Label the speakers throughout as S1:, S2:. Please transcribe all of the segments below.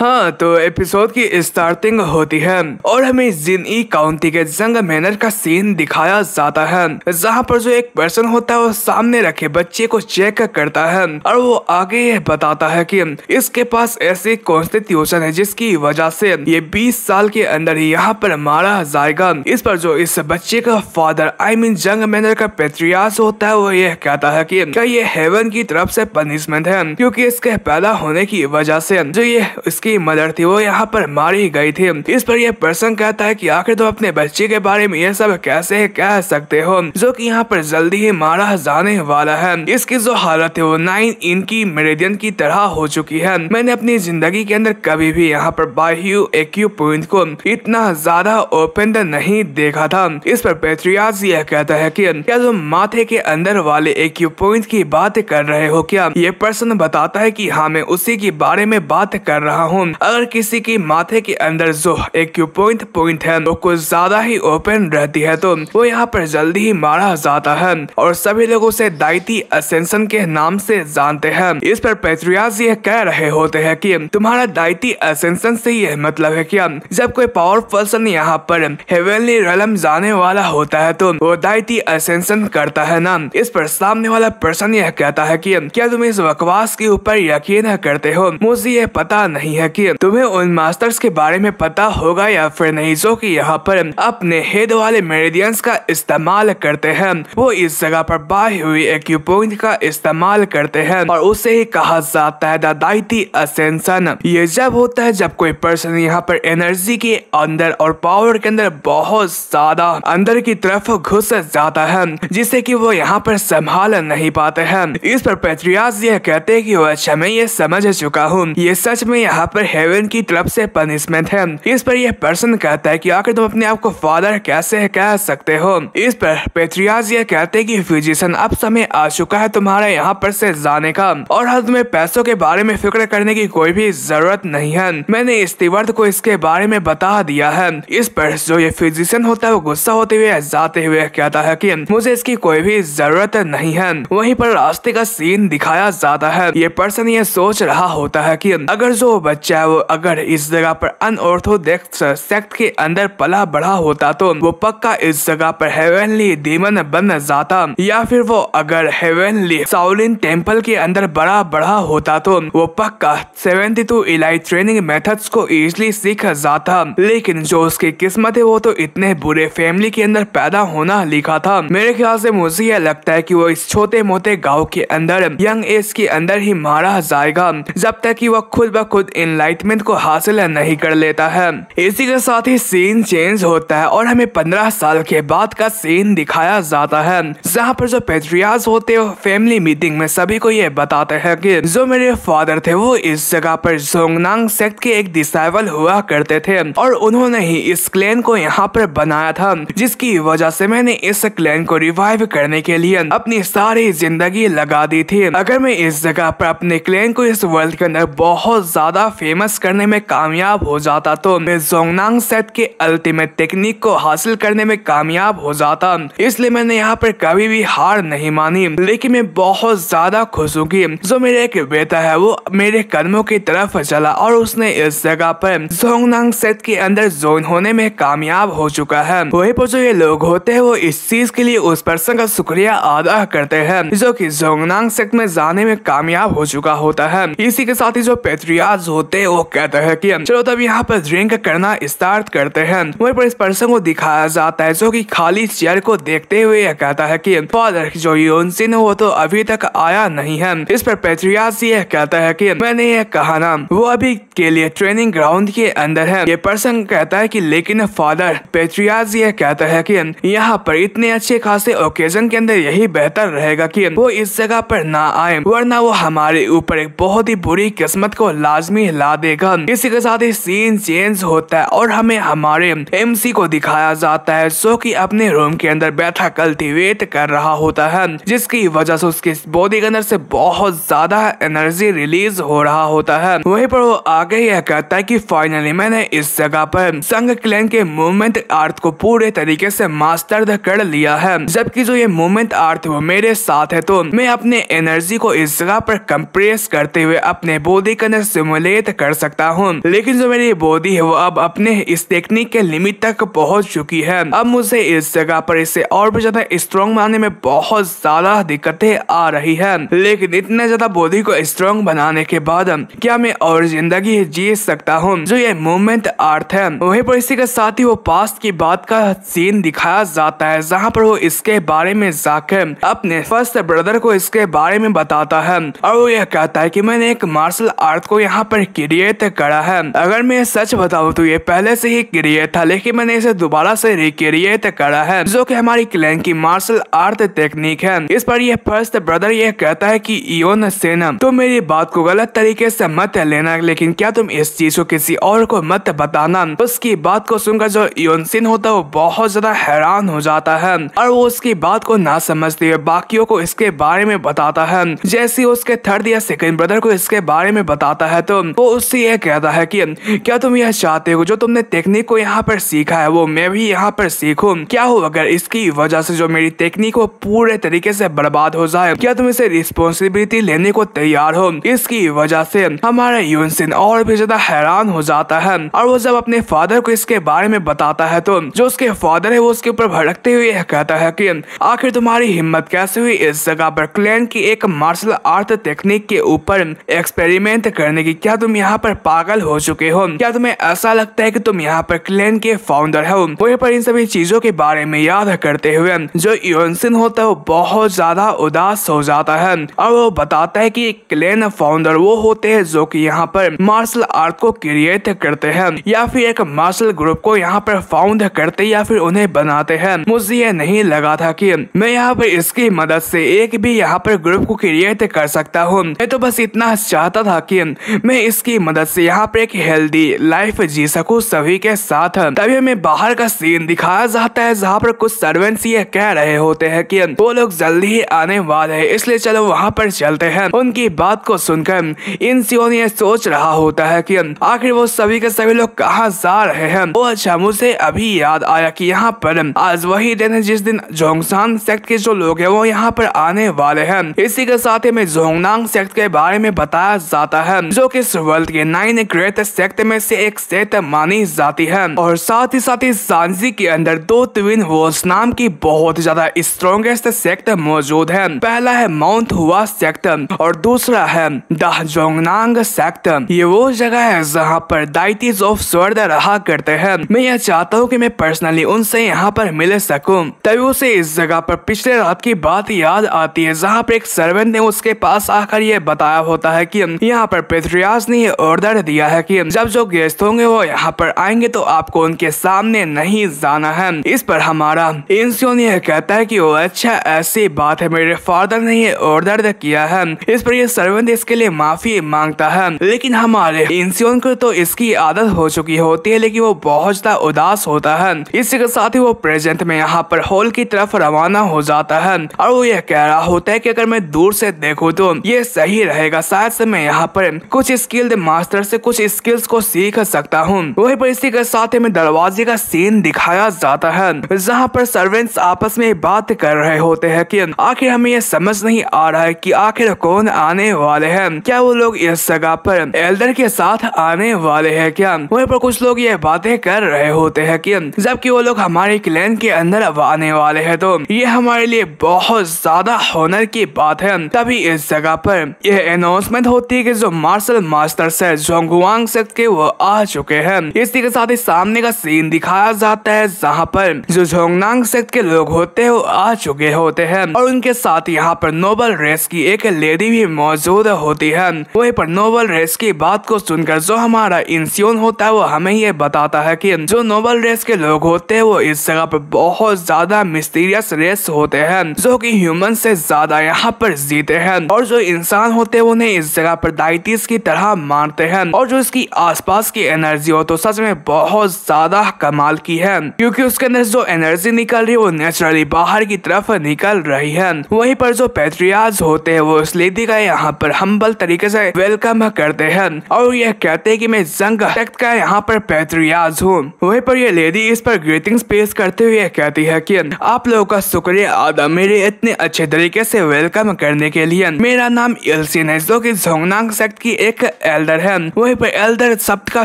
S1: हाँ, तो एपिसोड की स्टार्टिंग होती है और हमें जिनई काउंटी के जंग मैनर का सीन दिखाया जाता है, जहाँ पर जो एक पर्सन होता है वो सामने रखे बच्चे को चेक करता है और वो आगे ये बताता है कि इसके पास ऐसी कॉन्स्टिट्यूशन है जिसकी वजह से ये 20 साल के अंदर ही यहाँ पर मारा जाएगा। इस पर जो इस बच्चे का फादर जंग मैनर का पेट्रियार्च होता है वो ये कहता है कि क्या ये हेवन की तरफ से पनिशमेंट है, क्योंकि इसके पैदा होने की वजह से जो ये इसकी मदर थी वो यहाँ पर मारी गई थी। इस पर यह पर्सन कहता है कि आखिर तुम अपने बच्चे के बारे में ये सब कैसे कह सकते हो जो कि यहाँ पर जल्दी ही मारा जाने वाला है। इसकी जो हालत है वो 9 इनकी मेरिडियन की तरह हो चुकी है। मैंने अपनी जिंदगी के अंदर कभी भी यहाँ पर बाह्य एक्यू पॉइंट को इतना ज्यादा ओपन नहीं देखा था। इस पर पेट्रियार्च यह कहता है कि क्या तुम माथे के अंदर वाले एक्यू पॉइंट की बात कर रहे हो क्या? ये पर्सन बताता है कि हाँ, मैं उसी के बारे में बात कर रहा हूँ। अगर किसी की माथे के अंदर जो एक्यू पॉइंट है वो कुछ ज्यादा ही ओपन रहती है तो वो यहाँ पर जल्दी ही मारा जाता है और सभी लोग उसे दाइती असेंशन के नाम से जानते हैं। इस पर पेट्रियार्च ये कह रहे होते हैं कि तुम्हारा दाइती असेंशन से यह मतलब है क्या? जब कोई पावरफुल पर्सन यहाँ पर हेवनली रेलम जाने वाला होता है तो वो दाइती असेंशन करता है ना। इस पर सामने वाला पर्सन यह कहता है कि क्या तुम इस बकवास के ऊपर यकीन करते हो? मुझे ये पता नहीं है कि तुम्हें उन मास्टर्स के बारे में पता होगा या फिर नहीं जो कि यहाँ पर अपने हेड वाले मेरिडियंस का इस्तेमाल करते हैं। वो इस जगह पर बाई हुई एक्यू पॉइंट का इस्तेमाल करते हैं और उसे ही कहा जाता है द दाइती असेंशन। ये जब होता है जब कोई पर्सन यहाँ पर एनर्जी के अंदर और पावर के अंदर बहुत ज्यादा अंदर की तरफ घुस जाता है जिसे कि वो यहाँ पर संभाल नहीं पाते हैं। इस पर पेट्रियार्च यह कहते हैं कि अच्छा, मैं ये समझ चुका हूँ, ये सच में यहाँ पर हेवन की तरफ से पनिशमेंट है। इस पर यह पर्सन कहता है कि आखिर तुम अपने आप को फादर कैसे कह सकते हो? इस पर पेट्रियार्च यह कहते हैं कि फिजिशियन, अब समय आ चुका है तुम्हारे यहाँ पर से जाने का और हद में पैसों के बारे में फिक्र करने की कोई भी जरूरत नहीं है। मैंने स्टीवर्ट को इसके बारे में बता दिया है। इस पर जो ये फिजिशियन होता है वो गुस्सा होते हुए जाते हुए कहता है कि मुझे इसकी कोई भी जरूरत नहीं है। वहीं पर रास्ते का सीन दिखाया जाता है। ये पर्सन ये सोच रहा होता है कि अगर जो बच्चा है वो अगर इस जगह पर अनऑर्थोडॉक्स सेक्ट के अंदर पला बढ़ा होता तो वो पक्का इस जगह पर हेवनली डीमन बन जाता, या फिर वो अगर हेवनली शाओलिन टेम्पल के अंदर बड़ा बढ़ा होता तो वो पक्का 72 इलाइट ट्रेनिंग मेथड्स को इजीली सीख जाता। लेकिन जो उसकी किस्मत है वो तो इतने बुरे फैमिली के अंदर पैदा होना लिखा था। मेरे ख्याल से मुझे यह लगता है कि वो इस छोटे मोटे गाँव के अंदर यंग एज के अंदर ही मारा जाएगा जब तक कि वह खुद ब खुद एनलाइटमेंट को हासिल नहीं कर लेता है। इसी के साथ ही सीन चेंज होता है और हमें 15 साल के बाद का सीन दिखाया जाता है जहाँ पर जो पेट्रियार्च होते हैं फैमिली मीटिंग में सभी को ये बताते हैं कि जो मेरे फादर थे वो इस जगह पर जोंगनांग सेक्ट के एक डिसाइबल हुआ करते थे और उन्होंने ही इस क्लैन को यहाँ पर बनाया था, जिसकी वजह से मैंने इस क्लैन को रिवाइव करने के लिए अपनी सारी जिंदगी लगा दी थी। अगर मैं इस जगह पर अपने क्लैन को इस वर्ल्ड के अंदर बहुत ज्यादा फेमस करने में कामयाब हो जाता तो मैं जोंगनांग सेक्ट के अल्टीमेट टेक्निक को हासिल करने में कामयाब हो जाता। इसलिए मैंने यहाँ पर कभी भी हार नहीं मानी। लेकिन मैं बहुत ज्यादा खुश हूँ कि जो मेरे एक बेटा है वो मेरे कदमों की तरफ चला और उसने इस जगह पर जोंगनांग सेक्ट के अंदर ज्वाइन होने में कामयाब हो चुका है। वहीं पर जो ये लोग होते हैं वो इस चीज के लिए उस पर्सन का शुक्रिया अदा करते हैं जो कि जोंगनांग सेक्ट में जाने में कामयाब हो चुका होता है। इसी के साथ ही जो पेट्रियार्च होते हैं वो कहते हैं कि चलो तब यहाँ पर ड्रिंक करना स्टार्ट करते हैं। वहीं पर इस पर्सन को दिखाया जाता है जो कि खाली चेयर को देखते हुए यह कहता है कि फादर जो योनसिन वो तो अभी तक आया नहीं है। इस पर पेट्रियार्च यह कहता है कि मैंने यह कहा ना, वो अभी के लिए ट्रेनिंग ग्राउंड के अंदर है। ये पर्सन कहता है कि लेकिन फादर, पेट्रियार्च यह कहता है कि यहाँ पर इतने अच्छे खासे ओकेजन के अंदर यही बेहतर रहेगा कि वो इस जगह पर ना आए, वरना वो हमारे ऊपर एक बहुत ही बुरी किस्मत को लाजमी ला देगा। इसी के साथ ही सीन चेंज होता है और हमें हमारे एमसी को दिखाया जाता है जो कि अपने रूम के अंदर बैठा कल्टीवेट कर रहा होता है, जिसकी वजह से उसके बॉडी के अंदर से बहुत ज्यादा एनर्जी रिलीज हो रहा होता है। वहीं पर वो आगे यह कहता है कि फाइनली मैंने इस जगह पर संघ क्लैन के मूवमेंट आर्ट को पूरे तरीके से मास्टर कर लिया है। जबकि जो ये मूवमेंट आर्ट वो मेरे साथ है तो मैं अपने एनर्जी को इस जगह पर कंप्रेस करते हुए अपने बॉडी के अंदर सिमुलेट क्रिएट कर सकता हूँ, लेकिन जो मेरी बॉडी है वो अब अपने इस टेक्निक के लिमिट तक पहुंच चुकी है। अब मुझे इस जगह पर इसे और भी ज्यादा स्ट्रॉन्ग बनाने में बहुत ज्यादा दिक्कतें आ रही है। लेकिन इतने ज्यादा बॉडी को स्ट्रॉन्ग बनाने के बाद क्या मैं और जिंदगी जी सकता हूँ? जो ये मूवमेंट आर्ट है, वहीं पर इसी के साथ ही वो पास्ट की बात का सीन दिखाया जाता है, जहाँ पर वो इसके बारे में जाकर अपने फर्स्ट ब्रदर को इसके बारे में बताता है और वो यह कहता है कि मैंने एक मार्शल आर्ट को यहाँ पर क्रिएट करा है। अगर मैं सच बताऊँ तो ये पहले से ही क्रिएट था, लेकिन मैंने इसे दोबारा से रिक्रिएट करा है, जो कि हमारी क्लैन की मार्शल आर्ट टेक्निक है। इस पर यह फर्स्ट ब्रदर यह कहता है कि इयोन सेन, तुम मेरी बात को गलत तरीके से मत लेना, लेकिन क्या तुम इस चीज को किसी और को मत बताना। उसकी बात को सुनकर जो इयोन सेन होता है वो बहुत ज्यादा हैरान हो जाता है और वो उसकी बात को ना समझते हुए बाकियों को इसके बारे में बताता है। जैसे उसके थर्ड या सेकंड ब्रदर को इसके बारे में बताता है तो वो उससे यह कहता है कि क्या तुम यह चाहते हो जो तुमने टेक्निक को यहाँ पर सीखा है वो मैं भी यहाँ पर सीखूं? क्या हो अगर इसकी वजह से जो मेरी टेक्निक वो पूरे तरीके से बर्बाद हो जाए? क्या तुम इसे रिस्पॉन्सिबिलिटी लेने को तैयार हो? इसकी वजह से हमारा यूनसिन और भी ज्यादा हैरान हो जाता है और वो जब अपने फादर को इसके बारे में बताता है तो जो उसके फादर है वो उसके ऊपर भड़कते हुए यह कहता है कि आखिर तुम्हारी हिम्मत कैसे हुई इस जगह पर क्लैन की एक मार्शल आर्ट टेक्निक के ऊपर एक्सपेरिमेंट करने की? क्या तुम यहाँ पर पागल हो चुके हो? क्या तुम्हें ऐसा लगता है कि तुम यहाँ पर क्लैन के फाउंडर हो? वहीं पर इन सभी चीजों के बारे में याद करते हुए जो यूनसिन होता है वो बहुत ज्यादा उदास हो जाता है और वो बताता है कि क्लैन फाउंडर वो होते हैं जो कि यहाँ पर मार्शल आर्ट को क्रिएट करते हैं या फिर एक मार्शल ग्रुप को यहाँ पर फाउंड करते या फिर उन्हें बनाते हैं। मुझे ये नहीं लगा था कि मैं यहाँ पर इसकी मदद से एक भी यहाँ पर ग्रुप को क्रिएट कर सकता हूँ। मैं तो बस इतना चाहता था कि मैं इसकी मदद से यहाँ पर एक हेल्दी लाइफ जी सकूँ सभी के साथ। तभी हमें बाहर का सीन दिखाया जाता है जहाँ पर कुछ सर्वेंट्स ये कह रहे होते हैं कि वो लोग जल्दी ही आने वाले हैं, इसलिए चलो वहाँ पर चलते हैं। उनकी बात को सुनकर इंसियोन ये सोच रहा होता है कि आखिर वो सभी के सभी लोग कहाँ जा रहे हैं। वो अच्छा, मुझे अभी याद आया कि यहाँ पर आज वही दिन है जिस दिन जोंगसान सेक्ट के जो लोग हैं वो यहाँ पर आने वाले हैं। इसी के साथ ही में जोंगनांग सेक्ट के बारे में बताया जाता है जो कि इस वर्ल्ड के 9 ग्रेट सेक्ट में से एक सेक्ट मानी जाती है और साथ ही सांजी के अंदर 2 ट्विन वॉल्स नाम की बहुत ज्यादा स्ट्रॉन्गेस्ट सेक्ट मौजूद है। पहला है माउंट हुआ सेक्ट और दूसरा है द जोंगनांग सेक्ट। ये वो जगह है जहाँ पर डाइटीज ऑफ स्वर्ड रहा करते हैं। मैं यह चाहता हूँ कि मैं पर्सनली उनसे यहाँ पर मिल सकूं। तभी उसे इस जगह पर पिछले रात की बात याद आती है जहाँ पर एक सर्वेंट ने उसके पास आकर यह बताया होता है कि यहाँ पर पेट्रियास ने यह ऑर्डर दिया है कि जब जो गेस्ट होंगे वो यहाँ पर आएंगे तो आपको उनके सामने नहीं जाना है। इस पर हमारा इंसियोन यह कहता है कि वो अच्छा ऐसी बात है, मेरे फादर ने ये ऑर्डर किया है। इस पर यह सर्वेंट इसके लिए माफी मांगता है, लेकिन हमारे इंसियोन को तो इसकी आदत हो चुकी होती है, लेकिन वो बहुत ज्यादा उदास होता है। इसी के साथ ही वो प्रेजेंट में यहाँ पर हॉल की तरफ रवाना हो जाता है और वो यह कह रहा होता है कि अगर मैं दूर से देखूं तो ये सही रहेगा, शायद से मैं यहाँ पर कुछ स्किल्ड मास्टर से कुछ स्किल्स को सीख सकता हूँ। वहीं पर इसी के साथ में दरवाजे का सीन दिखाया जाता है जहाँ पर सर्वेंट्स आपस में बात कर रहे होते हैं कि आखिर हमें यह समझ नहीं आ रहा है कि आखिर कौन आने वाले हैं। क्या वो लोग इस जगह पर एल्डर के साथ आने वाले हैं क्या? वहीं पर कुछ लोग ये बातें कर रहे होते हैं कि जबकि वो लोग हमारे क्लैन के अंदर आने वाले हैं तो ये हमारे लिए बहुत ज्यादा ऑनर की बात है। तभी इस जगह पर यह अनाउंसमेंट होती है कि जो मार्शल मास्टर्स है जोंगवांग सेक्ट के वो आ चुके हैं। इसी के साथ ही सामने का सीन दिखाया जाता है जहाँ पर जो जोंगनांग सेक्ट के लोग होते हैं वो आ चुके होते हैं और उनके साथ यहाँ पर नोबल रेस की एक लेडी भी मौजूद होती है। वहीं पर नोबल रेस की बात को सुनकर जो हमारा इंसियोन होता है वो हमें ये बताता है कि जो नोबल रेस के लोग होते हैं वो इस जगह पर बहुत ज्यादा मिस्टीरियस रेस होते हैं जो कि ह्यूमन से ज्यादा यहाँ पर जीते हैं और जो इंसान होते हैं उन्हें इस जगह पर डाइटिस की तरह मानते हैं और जो इसकी आसपास की एनर्जी हो तो सच में बहुत ज्यादा कमाल की है, क्योंकि उसके अंदर जो एनर्जी निकल रही है वो नेचुरली बाहर की तरफ निकल रही है। वहीं पर जो पेट्रियाज होते हैं वो उस लेडी का यहाँ पर हम्बल तरीके से वेलकम करते हैं और ये कहते हैं कि मैं जंग सेक्ट का यहाँ पर पेट्रियाज हूँ। वहीं पर ये लेडी इस पर ग्रीटिंग्स पेश करते हुए कहती है कि आप लोगों का शुक्रिया अदा मेरे इतने अच्छे तरीके से वेलकम करने के लिए। मेरा नाम इल्सिन है जो कि जोंगनांग सेक्ट की एक एल्डर है। वहीं पर एल्डर शब्द का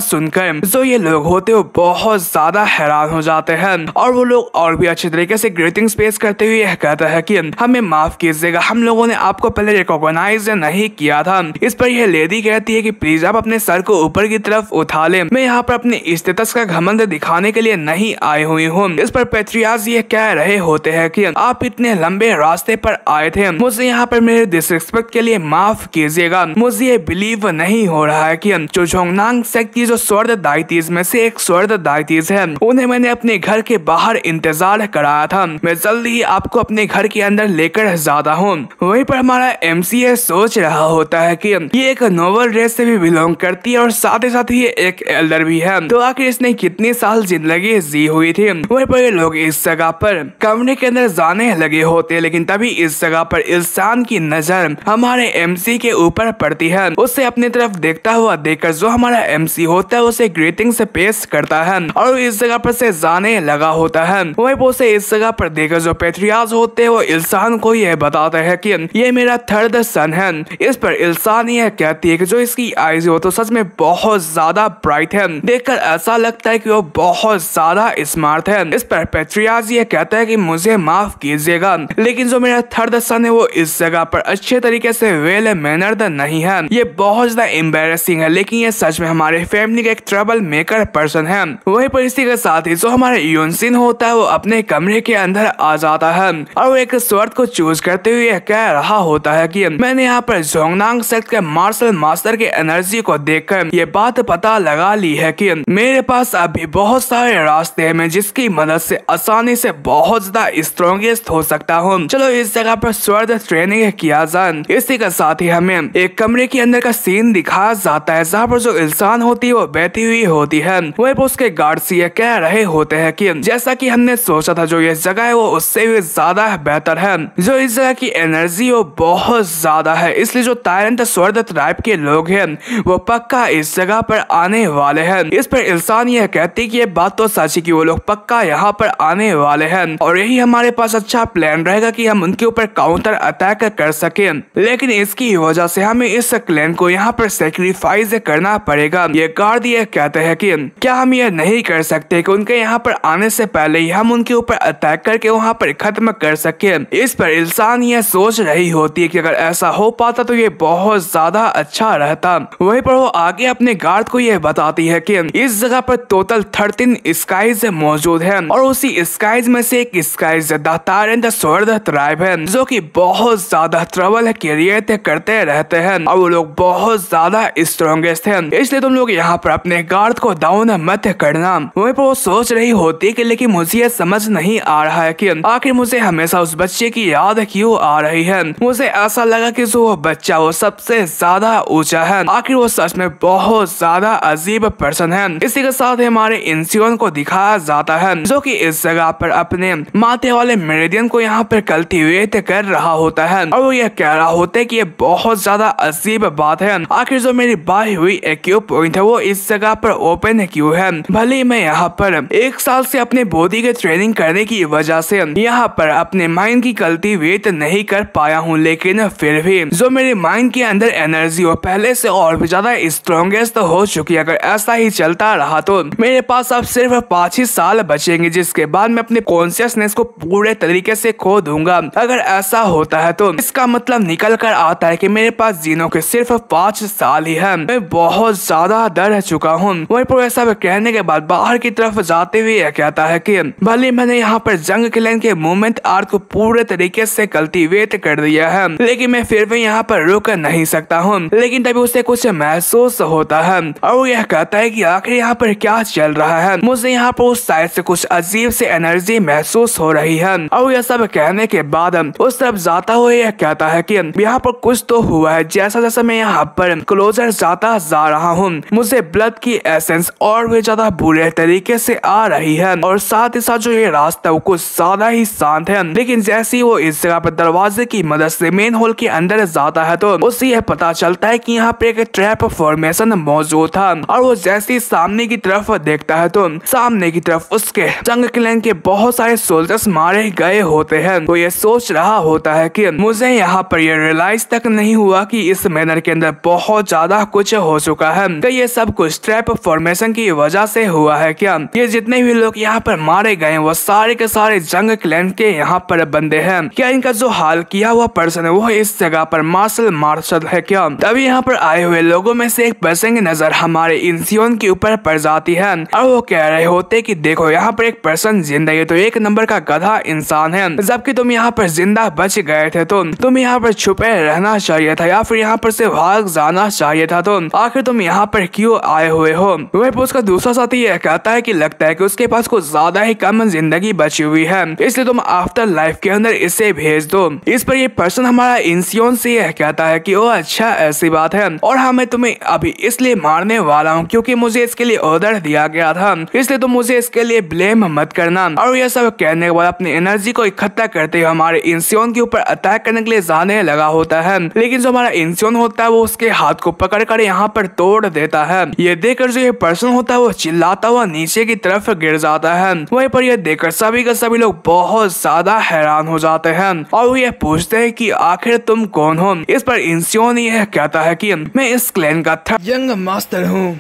S1: सुनकर जो ये लोग होते हो बहुत ज्यादा हैरान हो जाते हैं और वो लोग और भी अच्छे तरीके से ग्रीटिंग्स पेश करते हुए कहता है कि हमें माफ कीजिएगा, हम लोगों ने आपको पहले रिकॉग्नाइज नहीं किया था। इस पर यह लेडी कहती है कि प्लीज आप अपने सर को ऊपर की तरफ उठा ले, मैं यहाँ पर अपने स्टेटस का घमंड दिखाने के लिए नहीं आई हुई हूँ। इस पर पेट्रियाज ये कह रहे होते हैं कि आप इतने लंबे रास्ते पर आए थे, मुझे यहाँ पर मेरे डिसरिस्पेक्ट के लिए माफ कीजिएगा। मुझे ये बिलीव नहीं हो रहा है कि जो झोंगनांग सेक्ट की जो स्वर्द दाइतीज में से एक स्वर्द दाइतीज है उन्हें मैंने अपने घर के बाहर इंतजार कराया था। मैं जल्दी ही आपको अपने घर के अंदर लेकर जाता हूँ। वहीं पर हमारा एमसीए सोच रहा होता है कि ये एक नोबल रेस से भी बिलोंग करती है और साथ ही ये एक एल्डर भी है, तो आखिर इसने कितने साल जिंदगी जी हुई थी। वहीं पर ये लोग इस जगह पर कमरे के अंदर जाने लगे होते, लेकिन तभी इस जगह पर इंसान की नजर हमारे एमसी के ऊपर पड़ती है। उसे अपनी तरफ देखता हुआ देखकर जो हमारा एमसी होता है उसे ग्रीटिंग से पेश करता है और इस जगह पर से जाने लगा होता है। वहीं पर उसे इस जगह पर देखकर जो पेट्रियाज होते हैं वो इंसान को यह बताते हैं कि ये मेरा थर्ड सन है। इस पर इंसान यह कहती है कि जो इसकी आईज हो तो सच में बहुत ज्यादा ब्राइट है, देखकर ऐसा लगता है कि वो बहुत ज्यादा स्मार्ट है। इस पर पेट्रियाज ये कहता है कि मुझे माफ कीजिएगा, लेकिन जो मेरा थर्ड सन है वो इस जगह पर अच्छे तरीके से वेल मैनर्ड नहीं है। ये बहुत ज्यादा एम्बेरसिंग है, लेकिन ये सच में हमारे फैमिली का एक ट्रबल मेकर पर्सन है। वहीं पर इसी के साथ ही जो हमारा यूनसिन होता है वो अपने कमरे के अंदर आ जाता है और वो एक स्वर्ड को चूज करते हुए कह रहा होता है कि मैंने यहाँ पर झोंगनांग सेक्ट के मार्शल मास्टर के एनर्जी को देखकर ये बात पता लगा ली है कि मेरे पास अभी बहुत सारे रास्ते हैं मैं जिसकी मदद से आसानी से बहुत ज्यादा स्ट्रॉन्गेस्ट हो सकता हूँ। चलो इस जगह पर स्वर्ड ट्रेनिंग किया जाए। इसी के साथ ही हमें एक कमरे के अंदर का सीन दिखाया जाता है जहाँ पर जो इंसान होती है वो बैठी हुई होती है। वहीं पर उसके गार्ड्स ये कह रहे होते हैं कि जैसा कि हमने सोचा था जो ये जगह है वो उससे भी ज्यादा बेहतर है, जो इस जगह की एनर्जी वो बहुत ज्यादा है, इसलिए जो टायरेंट स्वर्ड ट्राइब के लोग हैं वो पक्का इस जगह पर आने वाले हैं। इस पर इंसान यह कहती कि ये बात तो सच है कि वो लोग पक्का यहाँ पर आने वाले हैं और यही हमारे पास अच्छा प्लान रहेगा कि हम उनके ऊपर काउंटर अटैक कर सके, लेकिन इसकी वजह से हमें इस क्लैन को यहाँ पर सेक्रीफाइस करना पड़ेगा। ये गार्ड ये कहते हैं कि क्या हम ये नहीं कर सकते कि उनके यहाँ पर आने से पहले ही हम उनके ऊपर अटैक करके वहाँ पर खत्म कर सके। इस पर इंसान ये सोच रही होती है कि अगर ऐसा हो पाता तो ये बहुत ज्यादा अच्छा रहता। वहीं पर वो आगे अपने गार्ड को ये बताती है कि इस जगह पर टोटल 13 स्काइज मौजूद है और उसी स्काइज में से एक skies the tyrant sword tribe है जो कि बहुत ज्यादा ट्रबल क्रिएट करते रहते हैं और वो लोग बहुत ज्यादा स्ट्रॉन्गेस्ट हैं, इसलिए तुम लोग यहाँ पर अपने गार्ड को डाउन मत करना। वहीं पर वो सोच रही होती है कि लेकिन मुझे ये समझ नहीं आ रहा है कि आखिर मुझे हमेशा उस बच्चे की याद क्यों आ रही है। मुझे ऐसा लगा कि जो वो बच्चा वो सबसे ज्यादा ऊंचा है, आखिर वो सच में बहुत ज्यादा अजीब पर्सन है। इसी के साथ हमारे इंसियोन को दिखाया जाता है जो कि इस जगह पर अपने माथे वाले मेरिडियन को यहाँ पर कल्टीवेट कर रहा होता है और वो ये कह रहा होता है कि ये बहुत ज्यादा अजीब बात है, आखिर जो मेरी बाई हुई एक्यू पॉइंट है वो इस जगह पर ओपन क्यों है। भले मैं यहाँ पर 1 साल से अपने बॉडी के ट्रेनिंग करने की वजह से यहाँ पर अपने माइंड की कल्टीवेट नहीं कर पाया हूँ, लेकिन फिर भी जो मेरे माइंड के अंदर एनर्जी वो पहले से और भी ज्यादा स्ट्रॉन्गेस्ट हो चुकी है। अगर ऐसा ही चलता रहा तो मेरे पास अब सिर्फ 5 ही साल बचेंगे जिसके बाद मैं अपने कॉन्शियसनेस को पूरे तरीके से खो दूंगा। अगर ऐसा होता है तो इसका मतलब निकल कर आता है कि मेरे पास जीने के सिर्फ 5 साल ही है। मैं बहुत ज्यादा डर चुका हूँ। वहीं पर ऐसा कहने के बाद बाहर की तरफ जाते हुए यह कहता है कि भले मैंने यहाँ पर जंग क्लैन के मूवमेंट आर्ट को पूरे तरीके से कल्टीवेट कर दिया है, लेकिन मैं फिर भी यहाँ पर रुक नहीं सकता हूँ। लेकिन तभी उसे कुछ महसूस होता है और वो यह कहता है कि आखिर यहाँ पर क्या चल रहा है। मुझे यहाँ पर उस साइड से कुछ अजीब से एनर्जी महसूस हो रही है और यह सब कहने के बाद उस तरफ जाता हुआ यह कहता है कि यहाँ पर कुछ तो हुआ है। जैसा जैसा मैं यहाँ पर क्लोजर जाता जा रहा हूँ मुझे ब्लड की एसेंस और भी ज्यादा बुरे तरीके से आ रही है और साथ ही साथ जो ये रास्ता वो कुछ ज्यादा ही शांत है। लेकिन जैसे ही वो इस जगह पर दरवाजे की मदद से मेन हॉल के अंदर जाता है तो उसे यह पता चलता है कि यहाँ पे एक ट्रैप फॉर्मेशन मौजूद था और वो जैसे ही सामने की तरफ देखता है तो सामने की तरफ उसके जंग क्लैन के बहुत सारे सोल्जर्स मारे गए होते हैं। वो ये सोच रहा होता है कि मुझे यहाँ पर ये रियलाइज तक नहीं हुआ कि इस मैनर के अंदर बहुत ज्यादा कुछ हो चुका है। क्या ये सब कुछ ट्रैप फॉर्मेशन की वजह से हुआ है क्या? ये जितने भी लोग यहाँ पर मारे गए वो सारे के सारे जंग क्लैन के यहाँ पर बंदे हैं। क्या इनका जो हाल किया हुआ पर्सन है वो इस जगह पर मार्शल है क्या? तभी यहाँ पर आए हुए लोगों में से एक पर्सन की नजर हमारे इंसियोन के ऊपर पड़ जाती है और वो कह रहे होते कि देखो यहाँ पर एक पर्सन जिंदा है तो एक नंबर का गधा इंसान है, जबकि तुम यहाँ पर जिंदा बच गए थे तो तुम यहाँ पर छुपे रहना चाहिए था या फिर यहाँ पर से भाग जाना चाहिए था, तो आखिर तुम यहाँ पर क्यों आए हुए हो? वही पर उसका दूसरा साथी यह कहता है कि लगता है कि उसके पास कुछ ज्यादा ही कम जिंदगी बची हुई है, इसलिए तुम आफ्टर लाइफ के अंदर इसे भेज दो। इस पर ये पर्सन हमारा इंसियोन से यह कहता है कि ओ अच्छा ऐसी बात है और हाँ मैं तुम्हें अभी इसलिए मारने वाला हूँ क्योंकि मुझे इसके लिए ऑर्डर दिया गया था, इसलिए तुम मुझे इसके लिए ब्लेम मत करना। और यह सब कहने के बाद अपनी एनर्जी को इकट्ठा करते हुए हमारे इंसियोन के ऊपर अटैक करने के लिए जाने लगा होता है, लेकिन जो हमारा इंसियोन होता है वो उसके हाथ को पकड़ कर यहाँ पर तोड़ देता है। ये देखकर जो ये पर्सन होता है वो चिल्लाता हुआ नीचे की तरफ गिर जाता है। वहीं पर यह देखकर सभी के सभी लोग बहुत ज्यादा हैरान हो जाते हैं और वो ये पूछते हैं कि आखिर तुम कौन हो? इस पर इंसियोन यह कहता है कि मैं इस क्लैन का थर्ड यंग मास्टर हूँ।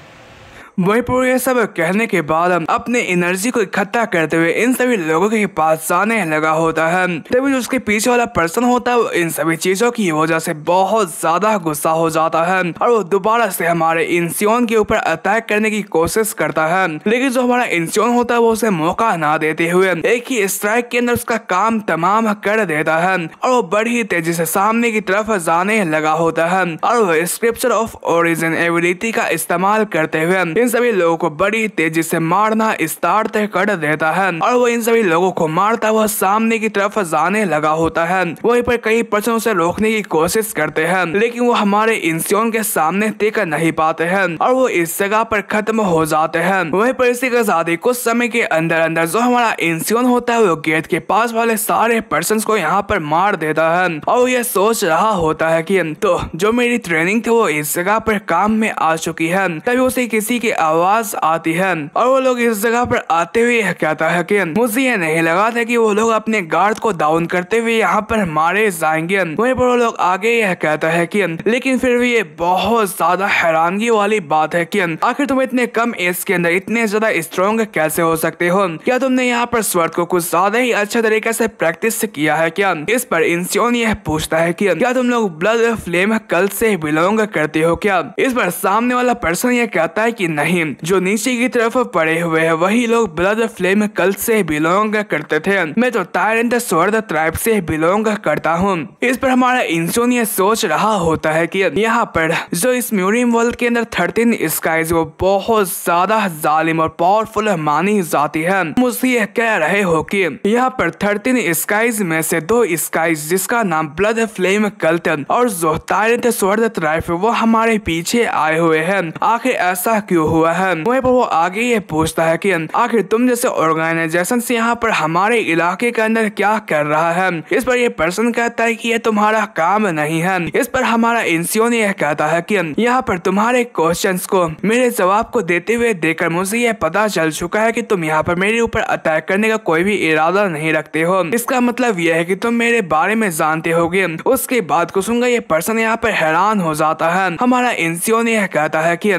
S1: वहीं पर यह सब कहने के बाद अपने एनर्जी को इकट्ठा करते हुए इन सभी लोगों के पास जाने लगा होता है। तभी जो उसके पीछे वाला पर्सन होता है वो इन सभी चीजों की वजह से बहुत ज्यादा गुस्सा हो जाता है और वो दोबारा से हमारे इंसियोन के ऊपर अटैक करने की कोशिश करता है, लेकिन जो हमारा इंसियोन होता है वो उसे मौका ना देते हुए एक ही स्ट्राइक के अंदर उसका काम तमाम कर देता है और वो बड़ी तेजी से सामने की तरफ जाने लगा होता है और वो स्क्रिप्चर ऑफ ओरिजिन एबिलिटी का इस्तेमाल करते हुए इन सभी लोगों को बड़ी तेजी से मारना स्टार्ट कर देता है और वो इन सभी लोगों को मारता हुआ सामने की तरफ जाने लगा होता है। वहीं पर कई पर्सन उसे रोकने की कोशिश करते हैं, लेकिन वो हमारे इंसियोन के सामने टिक नहीं पाते हैं और वो इस जगह पर खत्म हो जाते हैं। वहीं पर इसी के साथ ही कुछ समय के अंदर अंदर जो हमारा इंसियोन होता है वो गेट के पास वाले सारे पर्सन को यहाँ पर मार देता है और वो ये सोच रहा होता है कि तो जो मेरी ट्रेनिंग थी वो इस जगह पर काम में आ चुकी है। तभी उसे किसी की आवाज आती है और वो लोग इस जगह पर आते हुए कहता है कि मुझे ये नहीं लगा था कि वो लोग अपने गार्ड को डाउन करते हुए यहाँ पर मारे जाएंगे। वहीं पर वो लोग आगे यह कहता है कि लेकिन फिर भी ये बहुत ज्यादा हैरानगी वाली बात है कि आखिर तुम इतने कम एज के अंदर इतने ज्यादा स्ट्रॉन्ग कैसे हो सकते हो? क्या तुमने यहाँ पर स्वर्ड को कुछ ज्यादा ही अच्छे तरीके से प्रैक्टिस किया है क्या? इस पर इंसियोन यह पूछता है कि क्या तुम लोग ब्लड फ्लेम कल्ट से बिलोंग करते हो क्या? इस पर सामने वाला पर्सन यह कहता है कि नहीं, जो नीचे की तरफ पड़े हुए हैं वही लोग ब्लड फ्लेम कल्ट से बिलोंग करते थे, मैं तो टायरेंट स्वर्ड ट्राइब से बिलोंग करता हूँ। इस पर हमारा इंसियोन ये सोच रहा होता है कि यहाँ पर जो इस म्यूरियम वर्ल्ड के अंदर 13 स्काइज वो बहुत ज्यादा जालिम और पावरफुल मानी जाती है। मुझसे यह कह रहे हो कि यहाँ पर 13 स्काइज में से 2 स्काइज जिसका नाम ब्लड फ्लेम कल्ट और जो टायरेंट स्वर्ड ट्राइब वो हमारे पीछे आए हुए हैं, आखिर ऐसा क्यों हुआ है? वहीं पर वो आगे ये पूछता है कि आखिर तुम जैसे ऑर्गेनाइजेशन से यहाँ पर हमारे इलाके के अंदर क्या कर रहा है? इस पर ये पर्सन कहता है कि ये तुम्हारा काम नहीं है। इस पर हमारा इंसियोन यह कहता है कि यहाँ पर तुम्हारे क्वेश्चंस को मेरे जवाब को देते हुए देखकर मुझे यह पता चल चुका है कि तुम यहाँ पर मेरे ऊपर अटैक करने का कोई भी इरादा नहीं रखते हो। इसका मतलब यह है कि तुम मेरे बारे में जानते होगे। उसके बाद को सुनकर ये पर्सन यहाँ पर हैरान हो जाता है। हमारा इंसियोन यह कहता है कि